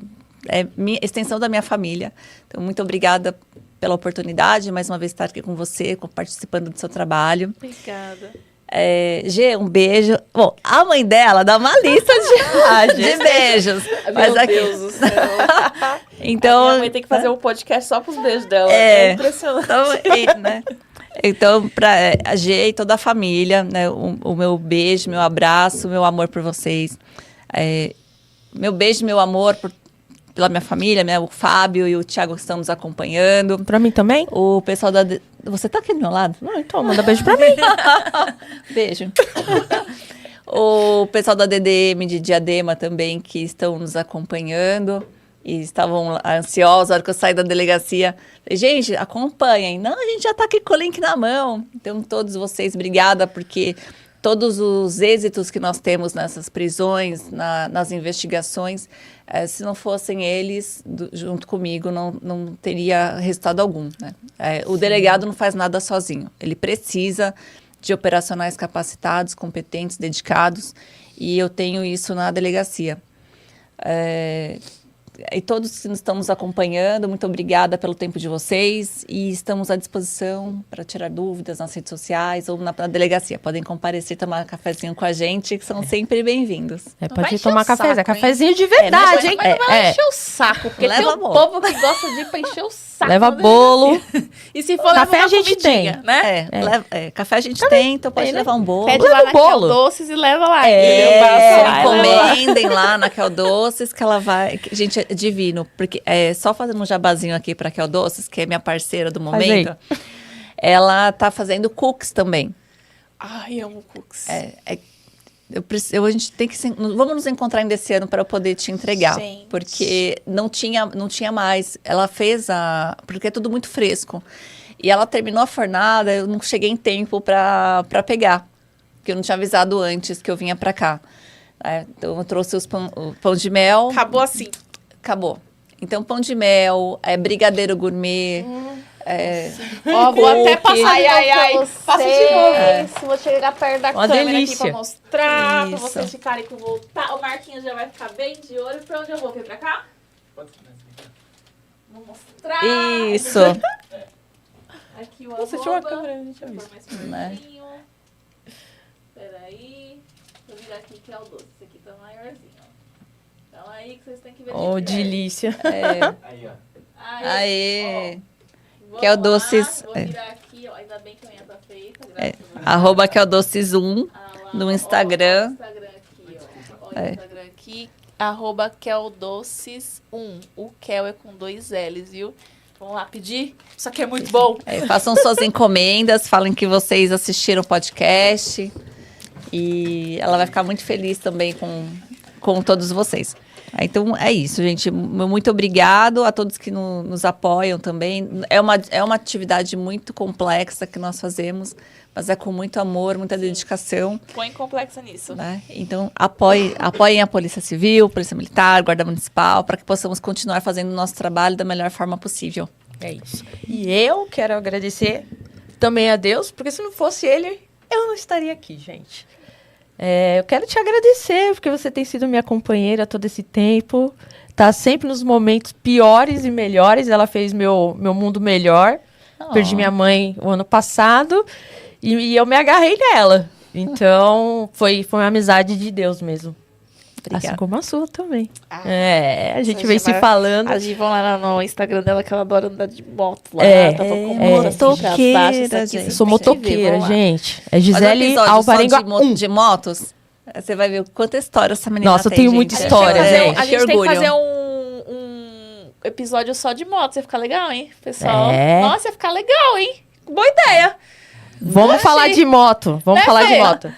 extensão da minha família. Então, muito obrigada pela oportunidade, mais uma vez estar aqui com você, participando do seu trabalho. Obrigada. Gê, um beijo. Bom, a mãe dela dá uma lista de beijos. Mas Meu aqui... Deus do céu. Então, A minha mãe tem que fazer um podcast só pros beijos dela. É impressionante. Então, né? Então, para a Gê e toda a família, né, o meu beijo, meu abraço, meu amor por vocês. Meu beijo, meu amor pela minha família, né, o Fábio e o Thiago que estão nos acompanhando. Pra mim também? O pessoal da... Você tá aqui do meu lado? Não, então, manda beijo pra mim. Beijo. O pessoal da DDM de Diadema também, que estão nos acompanhando e estavam ansiosos na hora que eu saí da delegacia. Falei, gente, acompanhem. Não, a gente já está aqui com o link na mão. Então, todos vocês, obrigada, porque todos os êxitos que nós temos nessas prisões, nas investigações, se não fossem eles junto comigo, não teria resultado algum, né? O delegado não faz nada sozinho. Ele precisa de operacionais capacitados, competentes, dedicados, e eu tenho isso na delegacia. E todos que estamos acompanhando, muito obrigada pelo tempo de vocês, e estamos à disposição para tirar dúvidas nas redes sociais ou na delegacia. Podem comparecer, tomar um cafezinho com a gente, que são sempre bem-vindos. Pode encher tomar o cafezinho, saco, cafezinho de verdade, hein? Mas não vai encher o saco, porque Leva tem um bolo. povo que gosta de ir pra encher o saco. Leva né? bolo. E se for, Café leva uma a gente comidinha, tem. né? Café a gente tem, então pode levar um bolo. Pede Leva lá um na bolo. Kel Doces e leva lá. Encomendem lá na Kel Doces, que ela vai... Gente, é divino, porque só fazendo um jabazinho aqui para a Kel Doces, que é minha parceira do momento, ela tá fazendo cookies também. Ai, amo cookies. A gente tem que vamos nos encontrar ainda esse ano para eu poder te entregar, Gente. porque não tinha mais. Ela fez porque é tudo muito fresco. E ela terminou a fornada, eu não cheguei em tempo para pegar, porque eu não tinha avisado antes que eu vinha para cá. Então eu trouxe o pão de mel. Acabou assim. Acabou. Então pão de mel, brigadeiro gourmet. Ó, vou até passar Ai. Passa de novo. Vou chegar perto da Uma câmera delícia. aqui pra mostrar, pra Isso. vocês ficarem com vontade. O Marquinhos já vai ficar bem de olho. Pra onde eu vou? Vir pra cá? Vou mostrar. Isso. Aqui o Você arroba. tinha uma câmera, a gente Vou avisa. pôr mais pertinho. Peraí. Vou virar aqui que é o doce. Esse aqui tá maiorzinho. Então aí que vocês têm que ver de Oh, perto. delícia. Aí, ó. Aê. Vamos Que é o lá, doces- Vou virar aqui, ó. Ainda bem que a unha tá feita. Graças a Deus. @que é o doces1 Ah lá, no ó, Instagram. ó, o Instagram aqui, ó. Olha o Instagram aqui. @keldoces1. O Kel é com 2 L's, viu? Vamos lá pedir? Isso aqui é muito bom. Façam suas encomendas, falem que vocês assistiram o podcast. E ela vai ficar muito feliz também com todos vocês. Então, é isso, gente. Muito obrigado a todos que nos apoiam também. É uma atividade muito complexa que nós fazemos, mas é com muito amor, muita dedicação. Põe complexa nisso. Né? Então, apoiem a Polícia Civil, Polícia Militar, Guarda Municipal, para que possamos continuar fazendo o nosso trabalho da melhor forma possível. É isso. E eu quero agradecer também a Deus, porque se não fosse ele, eu não estaria aqui, gente. Eu quero te agradecer, porque você tem sido minha companheira todo esse tempo. Tá sempre nos momentos piores e melhores. Ela fez meu mundo melhor. Perdi minha mãe o ano passado e eu me agarrei nela. Então, foi uma amizade de Deus mesmo. Obrigada. Assim como a sua também. Ah, A gente você vem já se vai- falando. A Gi vão lá no Instagram dela que ela adora andar de moto lá. É, Tava com motoqueira, gente. Eu Eu sou tem que ver, motoqueira, vamos lá. gente. É Faz um Gisele episódio Alvarenga só de motos. Você vai ver quanta história essa menina Nossa, eu tem, tenho gente. muita A gente história, tem que fazer gente. A gente tem que orgulho. fazer um episódio só de moto. Ia ficar legal, hein, pessoal? É. Nossa, ia ficar legal, hein? Boa ideia. Vamos falar de moto. Vamos Né, falar de feia? moto.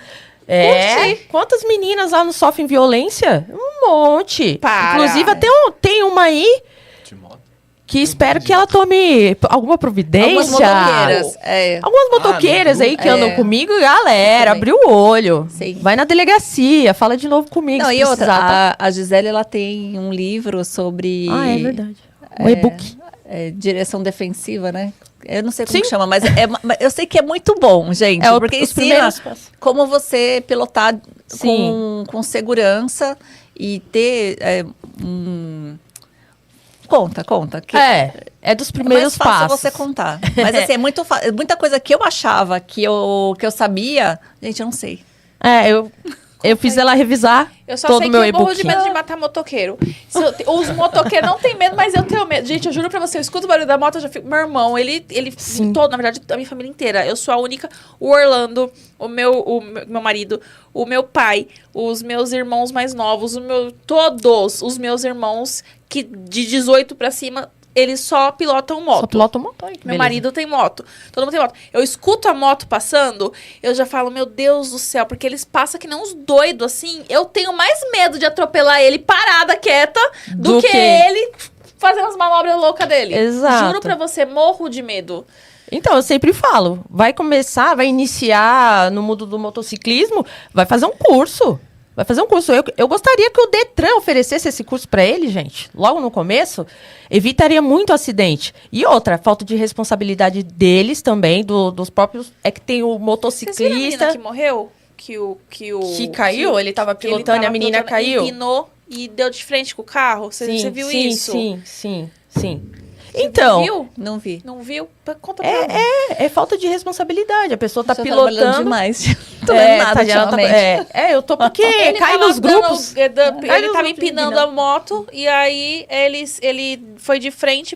Curti. Quantas meninas lá não sofrem violência? Um monte. Para. Inclusive, até tem uma aí De moto. que espero que ela tome alguma providência. Algumas motoqueiras. Algumas motoqueiras no aí que grupo. andam comigo, galera, Também. abriu o olho. Sim. Vai na delegacia, fala de novo comigo. Não, se e outra, precisar, tá? a Gisele, ela tem um livro sobre É verdade. Um e-book. direção defensiva, né? Eu não sei como Sim. que chama, mas eu sei que é muito bom, gente. porque os ensina primeiros passos. como você pilotar Sim. com segurança e ter Conta. É dos É mais primeiros fácil passos. você contar. Mas assim, muita coisa que eu achava que eu sabia, gente, eu não sei. Eu fiz ela revisar Eu só todo sei o que meu eu morro de e-book. medo de matar motoqueiro. Os motoqueiros não tem medo, mas eu tenho medo. Gente, eu juro pra você, eu escuto o barulho da moto, eu já fico... Meu irmão, ele Sim. todo, na verdade, a minha família inteira. Eu sou a única... O Orlando, o meu marido, o meu pai, os meus irmãos mais novos, todos os meus irmãos que de 18 pra cima... Eles só pilotam moto. Só piloto motor. Meu marido tem moto. Todo mundo tem moto. Eu escuto a moto passando, eu já falo, meu Deus do céu, porque eles passam que nem uns doidos, assim. Eu tenho mais medo de atropelar ele parada, quieta, do que ele fazendo as manobras loucas dele. Exato. Juro pra você, morro de medo. Então, eu sempre falo, vai iniciar no mundo do motociclismo, vai fazer um curso. Vai fazer um curso. Eu gostaria que o Detran oferecesse esse curso para ele, gente, logo no começo, evitaria muito acidente. E outra, falta de responsabilidade deles também, dos próprios... É que tem o Vocês viram a menina motociclista que morreu? Que caiu, ele tava que ele pilotando e a tava menina pilotando, caiu. Empinou e deu de frente com o carro. Você viu isso? Sim. Então, Viu? Não vi. Não viu? Conta pra mim. é falta de responsabilidade. A pessoa tá Tô trabalhando pilotando... demais. Tô vendo nada tadinha, ela ultimamente. eu tô porque Ele cai tava nos grupos. ele Cai nos tava grupos, empinando não. a moto e aí ele foi de frente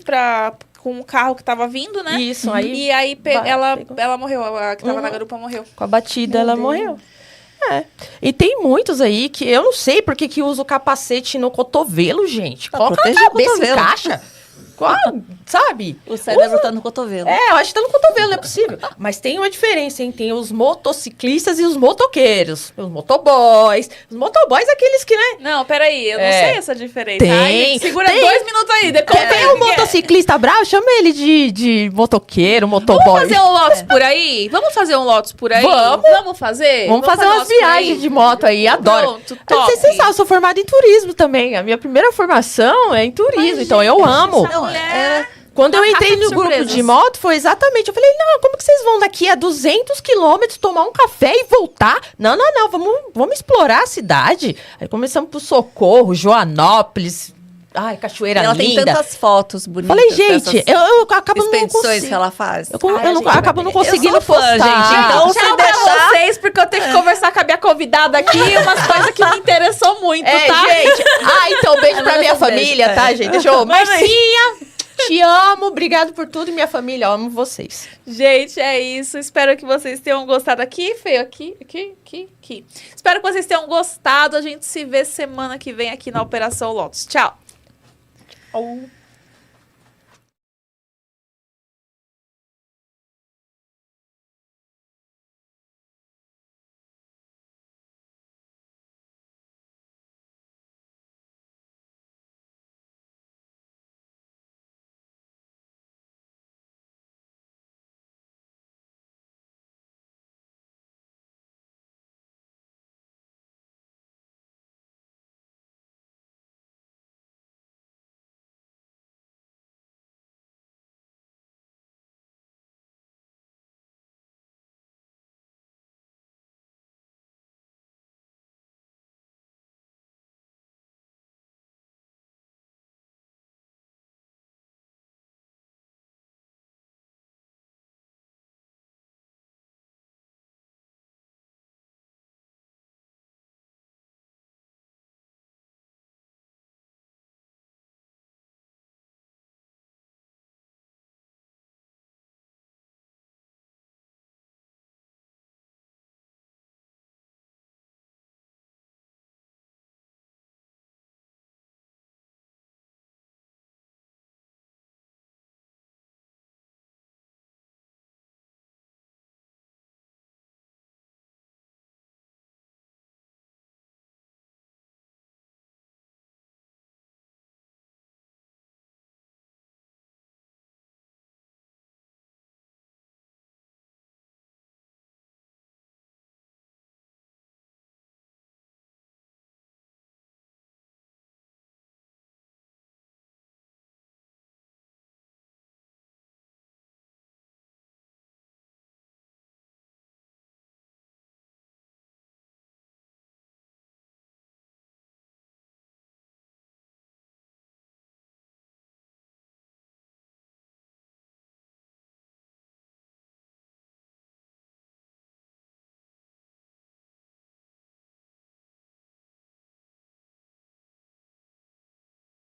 com o carro que tava vindo, né? Isso, aí E aí pegou. ela morreu, a que tava na garupa morreu. com a batida, Meu ela Deus. morreu. E tem muitos aí que eu não sei por que usa o capacete no cotovelo, gente. Pra Coloca a proteger o cabeça em cotovelo. caixa. Sabe? O cérebro tá no cotovelo. Eu acho que tá no cotovelo, não é possível. Mas tem uma diferença, hein? Tem os motociclistas e os motoqueiros. Os motoboys. Os motoboys, aqueles que, né? Não, peraí, eu não É. sei essa diferença. Tem, Ai, gente, segura tem. 2 minutos aí, depois Tem um motociclista bravo, chama ele de motoqueiro, motoboy. Vamos fazer um Lotus por aí? Vamos fazer um Lotus por aí? Vamos. fazer? Vamos fazer umas Lotus por aí? viagens de moto aí, adoro. Pronto, Eu não sei se top. vocês sabem, eu sou formada em turismo também. A minha primeira formação é em turismo, então eu amo. Essa mulher... Quando eu Uma entrei caixa de no grupo surpresas. de moto, foi exatamente. Eu falei, não, como que vocês vão daqui a 200 quilômetros tomar um café e voltar? Não, vamos explorar a cidade. Aí começamos pro Socorro, Joanópolis. Ai, Cachoeira Ela Linda. tem tantas fotos bonitas. Falei, gente, dessas eu acabo não expedições conseguindo. que ela faz. Acabo não conseguindo Eu sou fã, postar. gente, então se Tchau pra deixar... vocês, porque eu tenho que conversar com a minha convidada aqui umas coisas que me interessou muito, tá? Gente. Então beijo pra Manda minha um beijo, família, é. tá, gente? Deixa eu... Marcinha, te amo. Obrigado por tudo. E minha família, eu amo vocês. Gente, é isso. Espero que vocês tenham gostado aqui, Feio. Aqui. Espero que vocês tenham gostado. A gente se vê semana que vem aqui na Operação Lotus. Tchau.